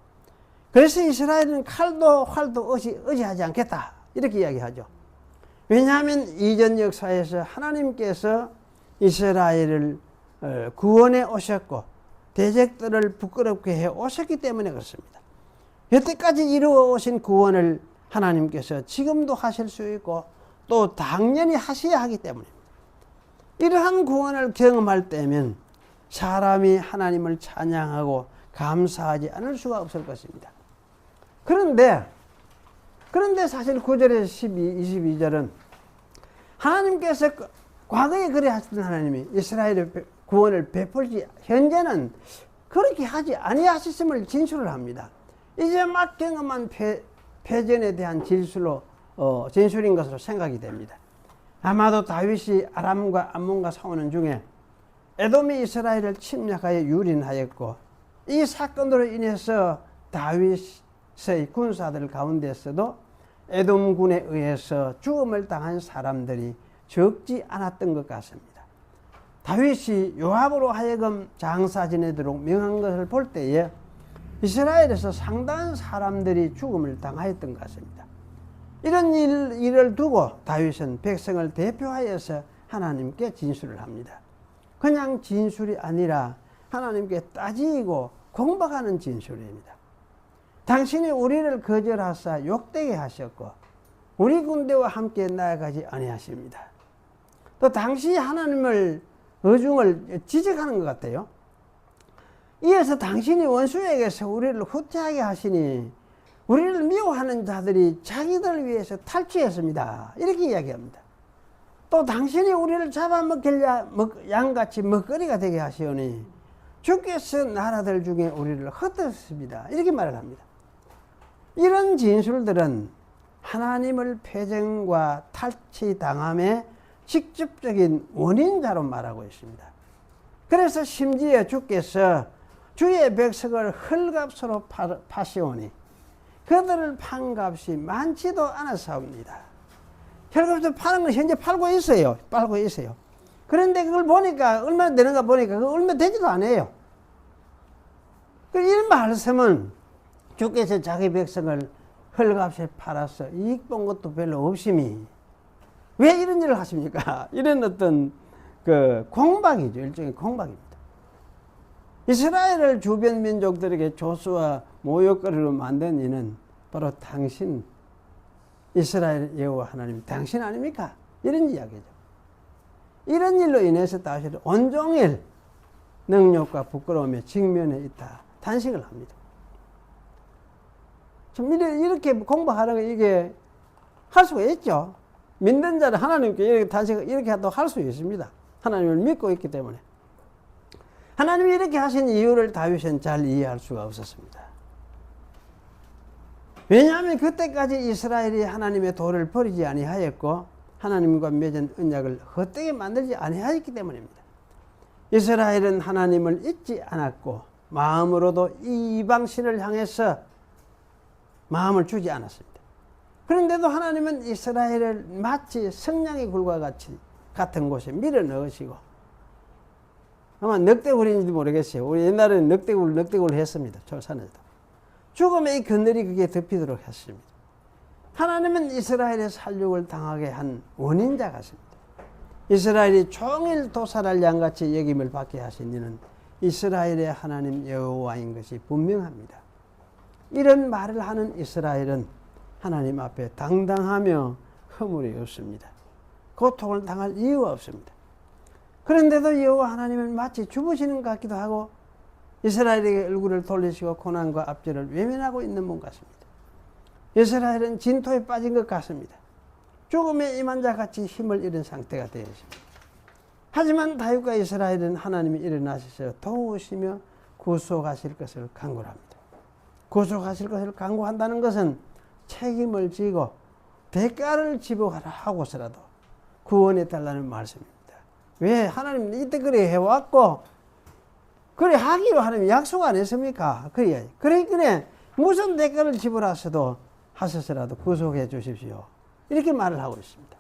[SPEAKER 1] 그래서 이스라엘은 칼도 활도 의지하지 않겠다, 이렇게 이야기하죠. 왜냐하면 이전 역사에서 하나님께서 이스라엘을 구원해 오셨고 대적들을 부끄럽게 해 오셨기 때문에 그렇습니다. 여태까지 이루어 오신 구원을 하나님께서 지금도 하실 수 있고 또 당연히 하셔야 하기 때문입니다. 이러한 구원을 경험할 때면 사람이 하나님을 찬양하고 감사하지 않을 수가 없을 것입니다. 그런데 사실 9절에서 22절은 하나님께서 과거에 그래 하셨던 하나님이 이스라엘의 구원을 베풀지 현재는 그렇게 하지 아니하셨음을 진술을 합니다. 이제 막 경험한 패전에 대한 진술인 것으로 생각이 됩니다. 아마도 다윗이 아람과 암몬과 싸우는 중에 에돔이 이스라엘을 침략하여 유린하였고, 이 사건으로 인해서 다윗의 군사들 가운데서도 에돔군에 의해서 죽음을 당한 사람들이 적지 않았던 것 같습니다. 다윗이 요압으로 하여금 장사 지내도록 명한 것을 볼 때에 이스라엘에서 상당한 사람들이 죽음을 당하였던 것 같습니다. 이런 일을 두고 다윗은 백성을 대표하여서 하나님께 진술을 합니다. 그냥 진술이 아니라 하나님께 따지고 공박하는 진술입니다. 당신이 우리를 거절하사 욕되게 하셨고 우리 군대와 함께 나아가지 아니하십니다. 또 당시 하나님을 어중을 지적하는 것 같아요. 이어서 당신이 원수에게서 우리를 후퇴하게 하시니 우리를 미워하는 자들이 자기들 위해서 탈취했습니다. 이렇게 이야기합니다. 또 당신이 우리를 잡아먹으려 양같이 먹거리가 되게 하시오니 주께서 나라들 중에 우리를 흩었습니다. 이렇게 말을 합니다. 이런 진술들은 하나님을 패전과 탈취당함의 직접적인 원인자로 말하고 있습니다. 그래서 심지어 주께서 주의 백성을 헐값으로 파시오니 그들을 판 값이 많지도 않았사옵니다. 헐값으로 파는 건 현재 팔고 있어요. 그런데 그걸 보니까 얼마나 되는가 보니까 그거 얼마 되지도 않아요. 이런 말씀은 주께서 자기 백성을 헐값에 팔아서 이익 본 것도 별로 없음이 왜 이런 일을 하십니까? 이런 어떤 그 공박이죠. 일종의 공박입니다. 이스라엘을 주변 민족들에게 조수와 모욕거리로 만든 이는 바로 당신 이스라엘 여호와 하나님 당신 아닙니까? 이런 이야기죠. 이런 일로 인해서 다윗은 온종일 능력과 부끄러움에 직면해 있다 탄식을 합니다. 참 이렇게 공부하는 거 이게 할 수가 있죠. 믿는 자는 하나님께 이렇게 탄식을 이렇게 할 수 있습니다. 하나님을 믿고 있기 때문에. 하나님이 이렇게 하신 이유를 다윗은 잘 이해할 수가 없었습니다. 왜냐하면 그때까지 이스라엘이 하나님의 도를 버리지 아니하였고 하나님과 맺은 언약을 헛되게 만들지 아니하였기 때문입니다. 이스라엘은 하나님을 잊지 않았고 마음으로도 이 이방신을 향해서 마음을 주지 않았습니다. 그런데도 하나님은 이스라엘을 마치 성냥의 굴과 같은 곳에 밀어넣으시고 아마 늑대굴인지도 모르겠어요. 우리 옛날에는 늑대굴 했습니다. 철산에도. 죽음의 그늘이 그게 덮이도록 했습니다. 하나님은 이스라엘의 살육을 당하게 한 원인자 같습니다. 이스라엘이 종일 도살할 양같이 여김을 받게 하신 이는 이스라엘의 하나님 여호와인 것이 분명합니다. 이런 말을 하는 이스라엘은 하나님 앞에 당당하며 허물이 없습니다. 고통을 당할 이유가 없습니다. 그런데도 여호와 하나님은 마치 주무시는 것 같기도 하고 이스라엘에게 얼굴을 돌리시고 고난과 압제를 외면하고 있는 분 같습니다. 이스라엘은 진토에 빠진 것 같습니다. 죽음에 임한 자 같이 힘을 잃은 상태가 되어 있습니다. 하지만 다윗과 이스라엘은 하나님이 일어나셔서 도우시며 구속하실 것을 간구합니다. 구속하실 것을 간구한다는 것은 책임을 지고 대가를 지불하라 하고서라도 구원해 달라는 말씀입니다. 왜? 하나님 이때 그래 해왔고 그래 하기로 하나님 약속 안 했습니까? 그래 무슨 대가를 지불하셔도 하셔서라도 구속해 주십시오. 이렇게 말을 하고 있습니다.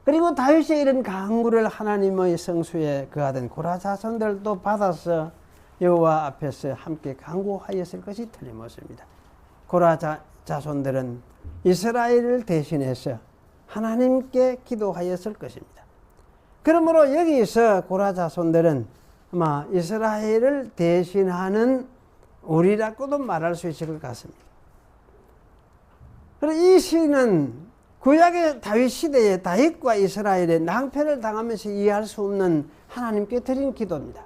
[SPEAKER 1] 그리고 다윗이 이런 간구를 하나님의 성수에 거하던 고라 자손들도 받아서 여호와 앞에서 함께 간구하였을 것이 틀림없습니다. 고라 자손들은 이스라엘을 대신해서 하나님께 기도하였을 것입니다. 그러므로 여기서 고라 자손들은 아마 이스라엘을 대신하는 우리라고도 말할 수 있을 것 같습니다. 그리고 이 시는 구약의 다윗 시대에 다윗과 이스라엘의 낭패를 당하면서 이해할 수 없는 하나님께 드린 기도입니다.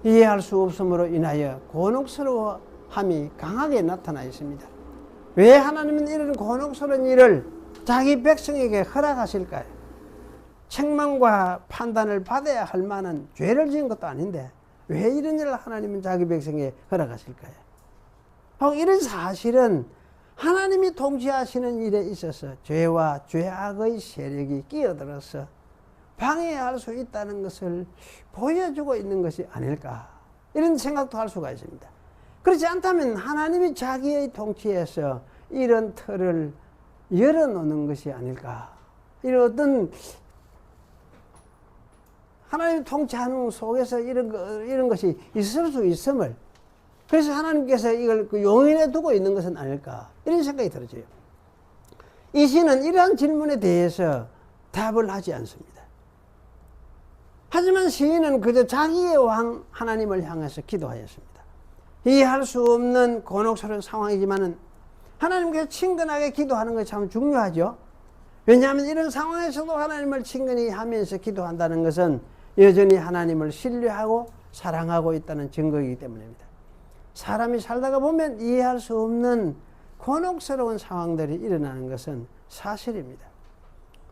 [SPEAKER 1] 이해할 수 없음으로 인하여 곤혹스러워함이 강하게 나타나 있습니다. 왜 하나님은 이런 곤혹스러운 일을 자기 백성에게 허락하실까요? 책망과 판단을 받아야 할 만한 죄를 지은 것도 아닌데 왜 이런 일을 하나님은 자기 백성에게 허락하실까요? 이런 사실은 하나님이 통치하시는 일에 있어서 죄와 죄악의 세력이 끼어들어서 방해할 수 있다는 것을 보여주고 있는 것이 아닐까, 이런 생각도 할 수가 있습니다. 그렇지 않다면 하나님이 자기의 통치에서 이런 틀을 열어놓는 것이 아닐까, 이런 어떤 하나님 통치하는 속에서 이런 것이 있을 수 있음을, 그래서 하나님께서 이걸 용인해 두고 있는 것은 아닐까, 이런 생각이 들어져요. 이 시는 이러한 질문에 대해서 답을 하지 않습니다. 하지만 시인은 그저 자기의 왕 하나님을 향해서 기도하였습니다. 이해할 수 없는 곤혹스러운 상황이지만은 하나님께 친근하게 기도하는 것이 참 중요하죠. 왜냐하면 이런 상황에서도 하나님을 친근히 하면서 기도한다는 것은 여전히 하나님을 신뢰하고 사랑하고 있다는 증거이기 때문입니다. 사람이 살다가 보면 이해할 수 없는 곤혹스러운 상황들이 일어나는 것은 사실입니다.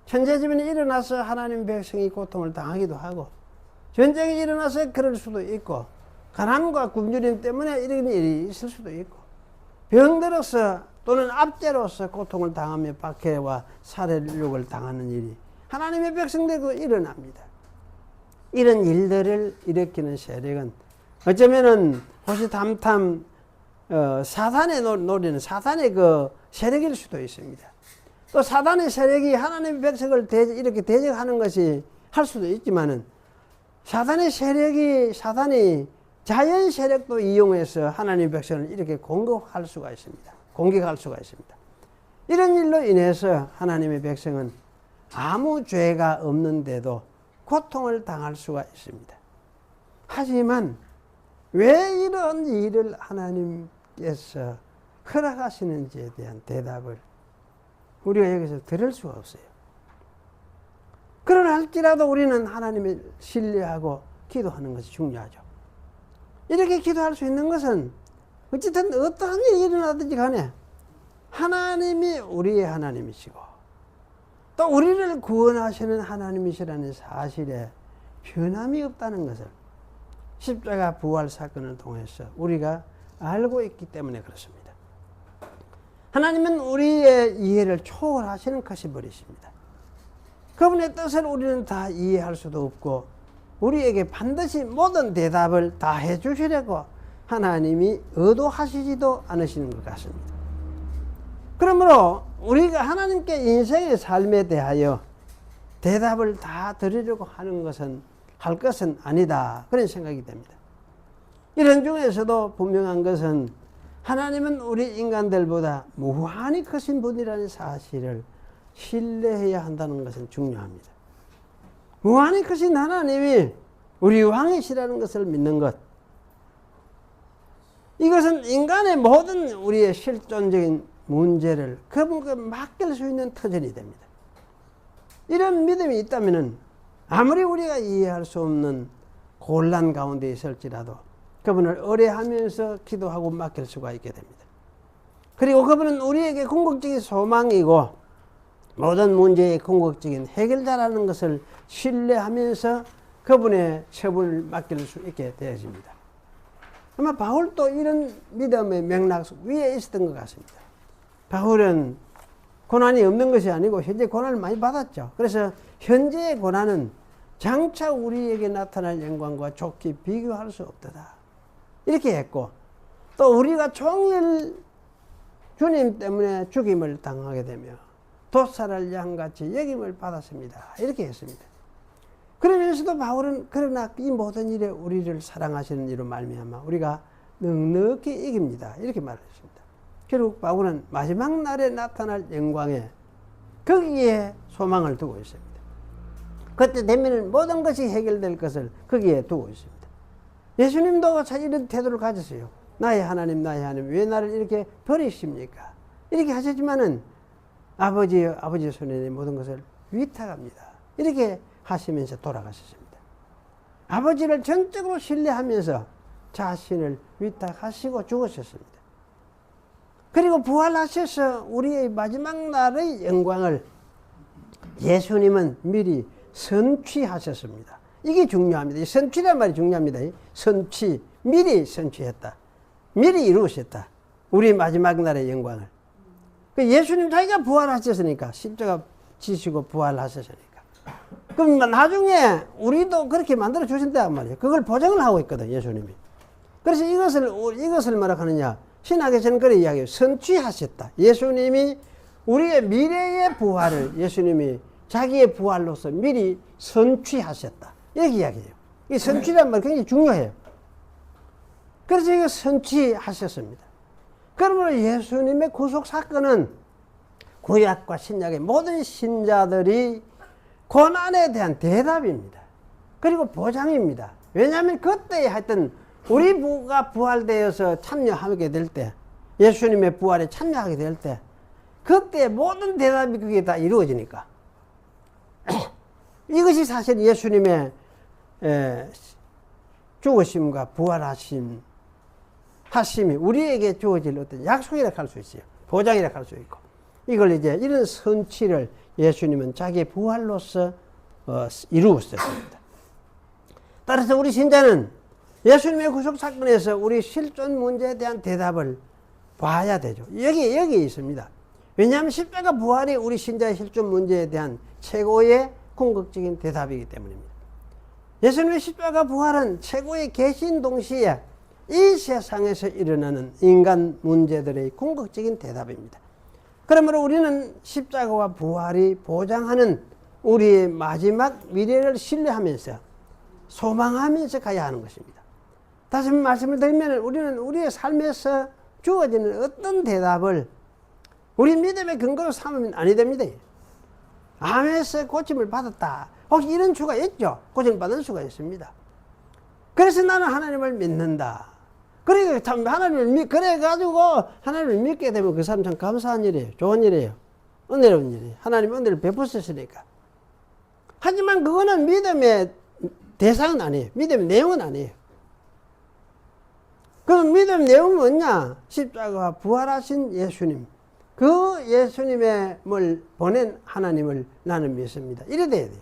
[SPEAKER 1] 천재지변이 일어나서 하나님 백성이 고통을 당하기도 하고, 전쟁이 일어나서 그럴 수도 있고, 가난과 굶주림 때문에 이런 일이 있을 수도 있고, 병들어서 또는 압제로서 고통을 당하며 박해와 살해욕을 당하는 일이 하나님의 백성들도 일어납니다. 이런 일들을 일으키는 세력은 어쩌면은 호시탐탐 사단의 노리는 사단의 그 세력일 수도 있습니다. 또 사단의 세력이 하나님의 백성을 이렇게 대적하는 것이 할 수도 있지만은, 사단이 자연 세력도 이용해서 하나님의 백성을 이렇게 공격할 수가 있습니다. 이런 일로 인해서 하나님의 백성은 아무 죄가 없는데도 고통을 당할 수가 있습니다. 하지만 왜 이런 일을 하나님께서 허락하시는지에 대한 대답을 우리가 여기서 들을 수가 없어요. 그러나 할지라도 우리는 하나님을 신뢰하고 기도하는 것이 중요하죠. 이렇게 기도할 수 있는 것은 어쨌든 어떠한 일이 일어나든지 간에 하나님이 우리의 하나님이시고 또 우리를 구원하시는 하나님이시라는 사실에 변함이 없다는 것을 십자가 부활 사건을 통해서 우리가 알고 있기 때문에 그렇습니다. 하나님은 우리의 이해를 초월하시는 것이버리십니다. 그분의 뜻을 우리는 다 이해할 수도 없고 우리에게 반드시 모든 대답을 다 해주시려고 하나님이 의도하시지도 않으시는 것 같습니다. 그러므로 우리가 하나님께 인생의 삶에 대하여 대답을 다 드리려고 할 것은 아니다, 그런 생각이 됩니다. 이런 중에서도 분명한 것은 하나님은 우리 인간들보다 무한히 크신 분이라는 사실을 신뢰해야 한다는 것은 중요합니다. 무한히 크신 하나님이 우리 왕이시라는 것을 믿는 것, 이것은 인간의 모든 우리의 실존적인 문제를 그분께 맡길 수 있는 터전이 됩니다. 이런 믿음이 있다면 아무리 우리가 이해할 수 없는 곤란 가운데 있을지라도 그분을 의뢰하면서 기도하고 맡길 수가 있게 됩니다. 그리고 그분은 우리에게 궁극적인 소망이고 모든 문제의 궁극적인 해결자라는 것을 신뢰하면서 그분의 처분을 맡길 수 있게 되어집니다. 아마 바울도 이런 믿음의 맥락 위에 있었던 것 같습니다. 바울은 고난이 없는 것이 아니고 현재 고난을 많이 받았죠. 그래서 현재의 고난은 장차 우리에게 나타날 영광과 좋게 비교할 수 없다, 이렇게 했고, 또 우리가 종일 주님 때문에 죽임을 당하게 되며 돛살을 양같이 여김을 받았습니다, 이렇게 했습니다. 그러면서도 바울은 그러나 이 모든 일에 우리를 사랑하시는 이로 말미암아 우리가 넉넉히 이깁니다, 이렇게 말했습니다. 결국 바울은 마지막 날에 나타날 영광에 거기에 소망을 두고 있습니다. 그때 되면 모든 것이 해결될 것을 거기에 두고 있습니다. 예수님도 이런 태도를 가졌어요. 나의 하나님 왜 나를 이렇게 버리십니까? 이렇게 하셨지만은 아버지의 손에 모든 것을 위탁합니다, 이렇게 하시면서 돌아가셨습니다. 아버지를 전적으로 신뢰하면서 자신을 위탁하시고 죽으셨습니다. 그리고 부활하셔서 우리의 마지막 날의 영광을 예수님은 미리 선취하셨습니다. 이게 중요합니다. 이 선취란 말이 중요합니다. 선취, 미리 선취했다, 미리 이루셨다, 우리 마지막 날의 영광을. 예수님 자기가 부활하셨으니까, 십자가 지시고 부활하셨으니까 그럼 나중에 우리도 그렇게 만들어 주신단 말이에요. 그걸 보장을 하고 있거든, 예수님이. 그래서 이것을 뭐라 하느냐. 신학에서는 그런 이야기예요. 선취하셨다. 예수님이 우리의 미래의 부활을 예수님이 자기의 부활로서 미리 선취하셨다. 이렇게 이야기해요. 이 선취란 말 굉장히 중요해요. 그래서 이거 선취하셨습니다. 그러므로 예수님의 구속 사건은 구약과 신약의 모든 신자들이 고난에 대한 대답입니다. 그리고 보장입니다. 왜냐하면 그때 하여튼 우리 부가 부활되어서 참여하게 될 때, 예수님의 부활에 참여하게 될 때, 그때 모든 대답이 그게 다 이루어지니까. 이것이 사실 예수님의 죽으심과 부활하심이 우리에게 주어질 어떤 약속이라 할 수 있어요. 보장이라 할 수 있고. 이걸 이제 이런 선취를 예수님은 자기의 부활로서 이루었습니다. 따라서 우리 신자는 예수님의 구속 사건에서 우리 실존 문제에 대한 대답을 봐야 되죠. 여기 있습니다. 왜냐하면 십자가 부활이 우리 신자의 실존 문제에 대한 최고의 궁극적인 대답이기 때문입니다. 예수님의 십자가 부활은 최고의 계신 동시에 이 세상에서 일어나는 인간 문제들의 궁극적인 대답입니다. 그러므로 우리는 십자가와 부활이 보장하는 우리의 마지막 미래를 신뢰하면서 소망하면서 가야 하는 것입니다. 다시 말씀을 드리면 우리는 우리의 삶에서 주어지는 어떤 대답을 우리 믿음의 근거로 삼으면 아니 됩니다. 암에서 고침을 받았다. 혹시 이런 수가 있죠? 고침을 받은 수가 있습니다. 그래서 나는 하나님을 믿는다. 그러니까 참 그래가지고 하나님을 믿게 되면 그 사람 참 감사한 일이에요. 좋은 일이에요. 은혜로운 일이에요. 하나님 은혜를 베푸셨으니까. 하지만 그거는 믿음의 대상은 아니에요. 믿음의 내용은 아니에요. 그럼 믿음 내용은 뭐냐? 십자가와 부활하신 예수님. 그 예수님을 보낸 하나님을 나는 믿습니다. 이래 돼야 돼요.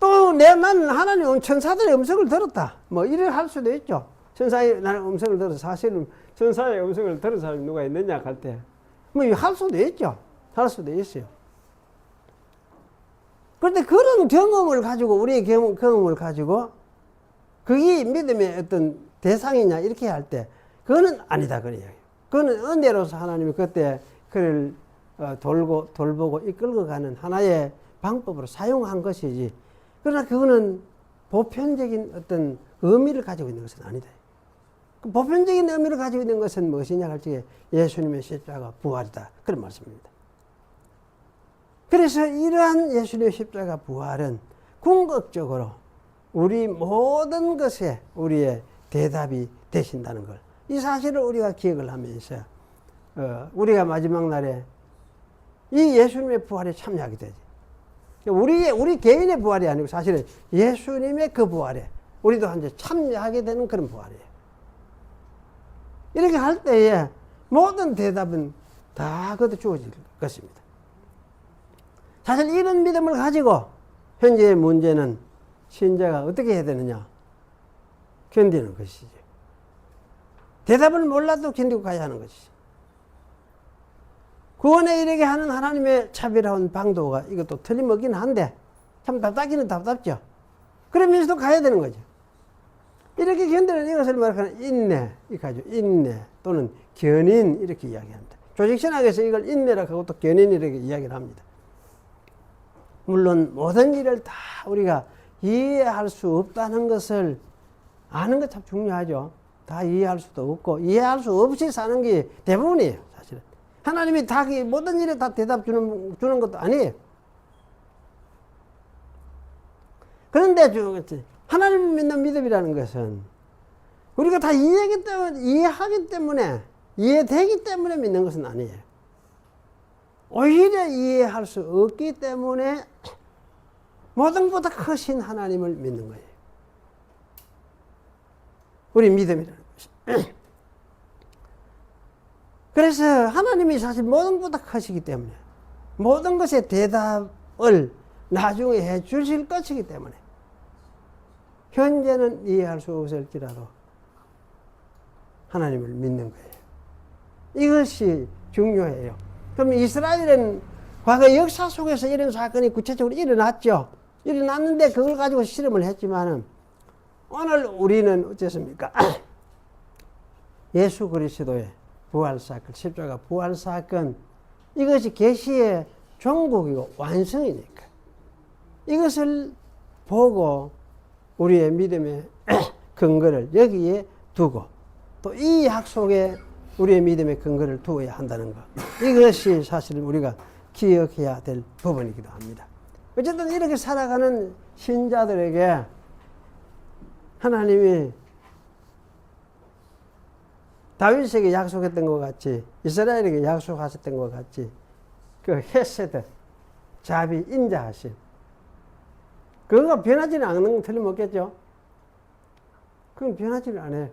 [SPEAKER 1] 또 나는 하나님 천사들의 음성을 들었다. 뭐 이래 할 수도 있죠. 천사의 나는 음성을 들어서 사실은 천사의 음성을 들은 사람이 누가 있느냐 할 때 뭐 할 수도 있죠. 할 수도 있어요. 그런데 그런 경험을 가지고 우리의 경험을 가지고 그게 믿음의 어떤 대상이냐 이렇게 할 때 그거는 아니다 그런 이야기예요. 그거는 은혜로서 하나님이 그때 그를 돌보고 이끌고 가는 하나의 방법으로 사용한 것이지. 그러나 그거는 보편적인 어떤 의미를 가지고 있는 것은 아니다. 그 보편적인 의미를 가지고 있는 것은 무엇이냐 할 적에 예수님의 십자가 부활이다. 그런 말씀입니다. 그래서 이러한 예수님의 십자가 부활은 궁극적으로 우리 모든 것에 우리의 대답이 되신다는 걸, 이 사실을 우리가 기억을 하면서 우리가 마지막 날에 이 예수님의 부활에 참여하게 되지. 우리 개인의 부활이 아니고 사실은 예수님의 그 부활에 우리도 이제 참여하게 되는 그런 부활이에요. 이렇게 할 때에 모든 대답은 다 그것도 주어질 것입니다. 사실 이런 믿음을 가지고 현재의 문제는 신자가 어떻게 해야 되느냐? 견디는 것이죠. 대답을 몰라도 견디고 가야 하는 것이죠. 구원에 이르게 하는 하나님의 차별화한 방도가 이것도 틀림없긴 한데 참 답답기는 답답죠. 그러면서도 가야 되는 거죠. 이렇게 견디는 이것을 말하는 인내, 인내 또는 견인 이렇게 이야기합니다. 조직신학에서 이걸 인내라고 하고 또 견인 이렇게 이야기를 합니다. 물론 모든 일을 다 우리가 이해할 수 없다는 것을 아는 것 참 중요하죠. 다 이해할 수도 없고 이해할 수 없이 사는 게 대부분이에요. 사실은 하나님이 다 모든 일에 다 대답 주는 것도 아니에요. 그런데 하나님을 믿는 믿음이라는 것은 우리가 다 이해하기 때문에 이해되기 때문에 믿는 것은 아니에요. 오히려 이해할 수 없기 때문에 모든 것보다 크신 하나님을 믿는 거예요. 우리 믿음이라는 것이. 그래서 하나님이 사실 모든 것보다 크시기 때문에 모든 것의 대답을 나중에 해 주실 것이기 때문에 현재는 이해할 수 없을지라도 하나님을 믿는 거예요. 이것이 중요해요. 그럼 이스라엘은 과거 역사 속에서 이런 사건이 구체적으로 일어났죠. 일어났는데 그걸 가지고 실험을 했지만은 오늘 우리는 어쨌습니까? 예수 그리스도의 부활 사건, 십자가 부활 사건, 이것이 계시의 종국이고 완성이니까 이것을 보고 우리의 믿음의 근거를 여기에 두고 또 이 약속에 우리의 믿음의 근거를 두어야 한다는 것, 이것이 사실 우리가 기억해야 될 부분이기도 합니다. 어쨌든 이렇게 살아가는 신자들에게 하나님이 다윗에게 약속했던 것 같이, 이스라엘에게 약속하셨던 것 같이, 그 헤세드, 자비, 인자하심, 그거가 변하지는 않는 건 틀림없겠죠. 그건 변하지는 않아요.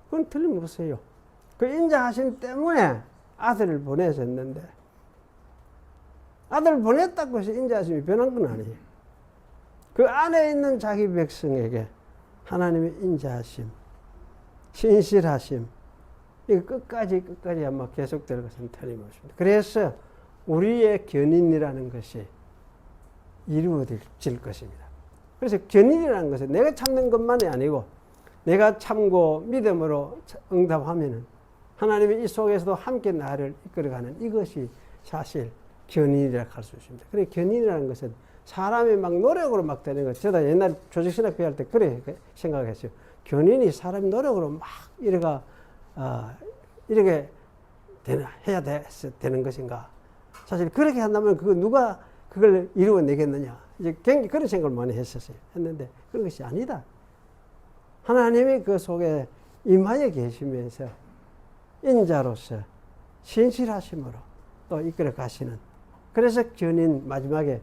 [SPEAKER 1] 그건 틀림없어요. 그 인자하심 때문에 아들을 보내셨는데, 아들을 보냈다고 해서 인자하심이 변한 건 아니에요. 그 안에 있는 자기 백성에게 하나님의 인자하심, 신실하심, 이거 끝까지 아마 계속될 것은 틀림없습니다. 그래서 우리의 견인이라는 것이 이루어질 것입니다. 그래서 견인이라는 것은 내가 참는 것만이 아니고 내가 참고 믿음으로 응답하면은 하나님이 이 속에서도 함께 나를 이끌어가는 이것이 사실 견인이라고 할 수 있습니다. 그래, 견인이라는 것은 사람이 막 노력으로 막 되는 것. 저도 옛날 조직신학 배울 때 그래 생각했어요. 견인이 사람이 노력으로 막 이렇게 해야 되는 것인가. 사실 그렇게 한다면 누가 그걸 이루어내겠느냐. 이제 굉장히 그런 생각을 많이 했는데 그런 것이 아니다. 하나님이 그 속에 임하여 계시면서 인자로서 신실하심으로 또 이끌어 가시는, 그래서 견인 마지막에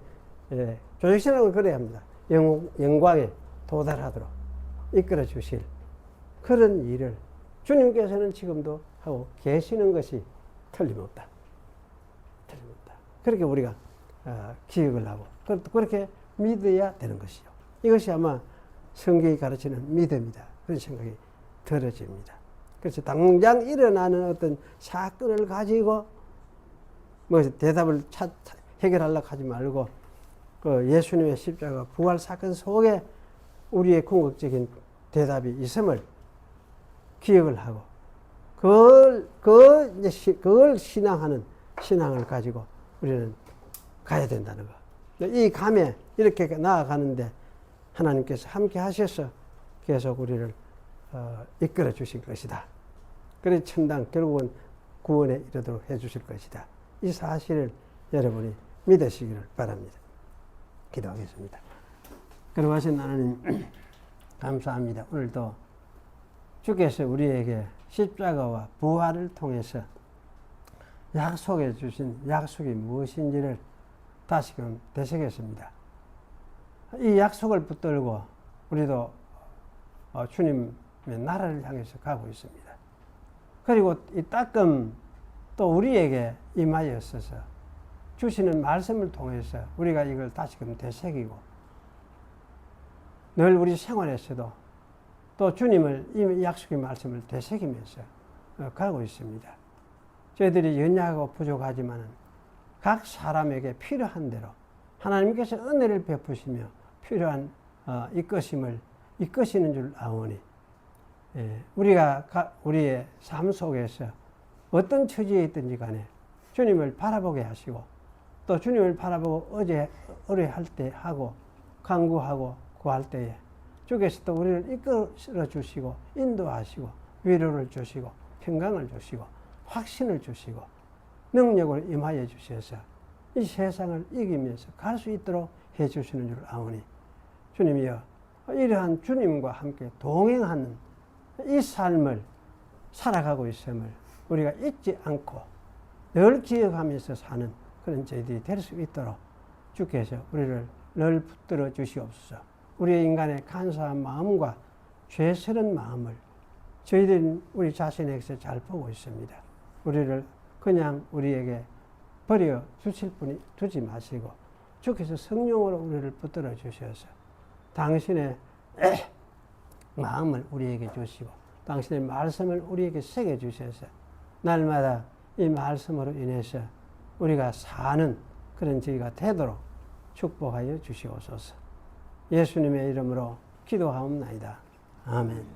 [SPEAKER 1] 조직신학은 그래야 합니다. 영광에 도달하도록 이끌어 주실 그런 일을 주님께서는 지금도 하고 계시는 것이 틀림없다. 틀림없다. 그렇게 우리가 기억을 하고 그렇게 믿어야 되는 것이죠. 이것이 아마 성경이 가르치는 믿음이다. 그런 생각이 들어집니다. 그래서 당장 일어나는 어떤 사건을 가지고 뭐 대답을 해결하려고 하지 말고 그 예수님의 십자가 부활 사건 속에 우리의 궁극적인 대답이 있음을 기억을 하고 그걸 신앙하는 신앙을 가지고 우리는 가야 된다는 거. 이 감에 이렇게 나아가는데 하나님께서 함께 하셔서 계속 우리를 이끌어 주실 것이다. 그래서 천당 결국은 구원에 이르도록 해 주실 것이다. 이 사실을 여러분이 믿으시기를 바랍니다. 기도하겠습니다. 그러하신 하나님 감사합니다. 오늘도 주께서 우리에게 십자가와 부활을 통해서 약속해 주신 약속이 무엇인지를 다시금 되새겼습니다. 이 약속을 붙들고 우리도 주님의 나라를 향해서 가고 있습니다. 그리고 이 따끔 또 우리에게 임하였어서 주시는 말씀을 통해서 우리가 이걸 다시금 되새기고 늘 우리 생활에서도 또 주님을 이 약속의 말씀을 되새기면서 가고 있습니다. 저희들이 연약하고 부족하지만 각 사람에게 필요한 대로 하나님께서 은혜를 베푸시며 필요한 이끄시는 줄 아오니 우리가 우리의 삶 속에서 어떤 처지에 있든지 간에 주님을 바라보게 하시고 또 주님을 바라보고 의뢰할 때 하고 간구하고 구할 때에 주께서 또 우리를 이끌어 주시고 인도하시고 위로를 주시고 평강을 주시고 확신을 주시고 능력을 임하여 주셔서 이 세상을 이기면서 갈 수 있도록 해 주시는 줄 아오니 주님이여 이러한 주님과 함께 동행하는 이 삶을 살아가고 있음을 우리가 잊지 않고 늘 기억하면서 사는 그런 저희들이 될 수 있도록 주께서 우리를 늘 붙들어 주시옵소서. 우리의 인간의 간사한 마음과 죄스러운 마음을 저희들은 우리 자신에게서 잘 보고 있습니다. 우리를 그냥 우리에게 버려 주실 분이 두지 마시고 주께서 성령으로 우리를 붙들어 주셔서 당신의 마음을 우리에게 주시고 당신의 말씀을 우리에게 새겨 주셔서 날마다 이 말씀으로 인해서 우리가 사는 그런 저희가 되도록 축복하여 주시옵소서. 예수님의 이름으로 기도하옵나이다. 아멘.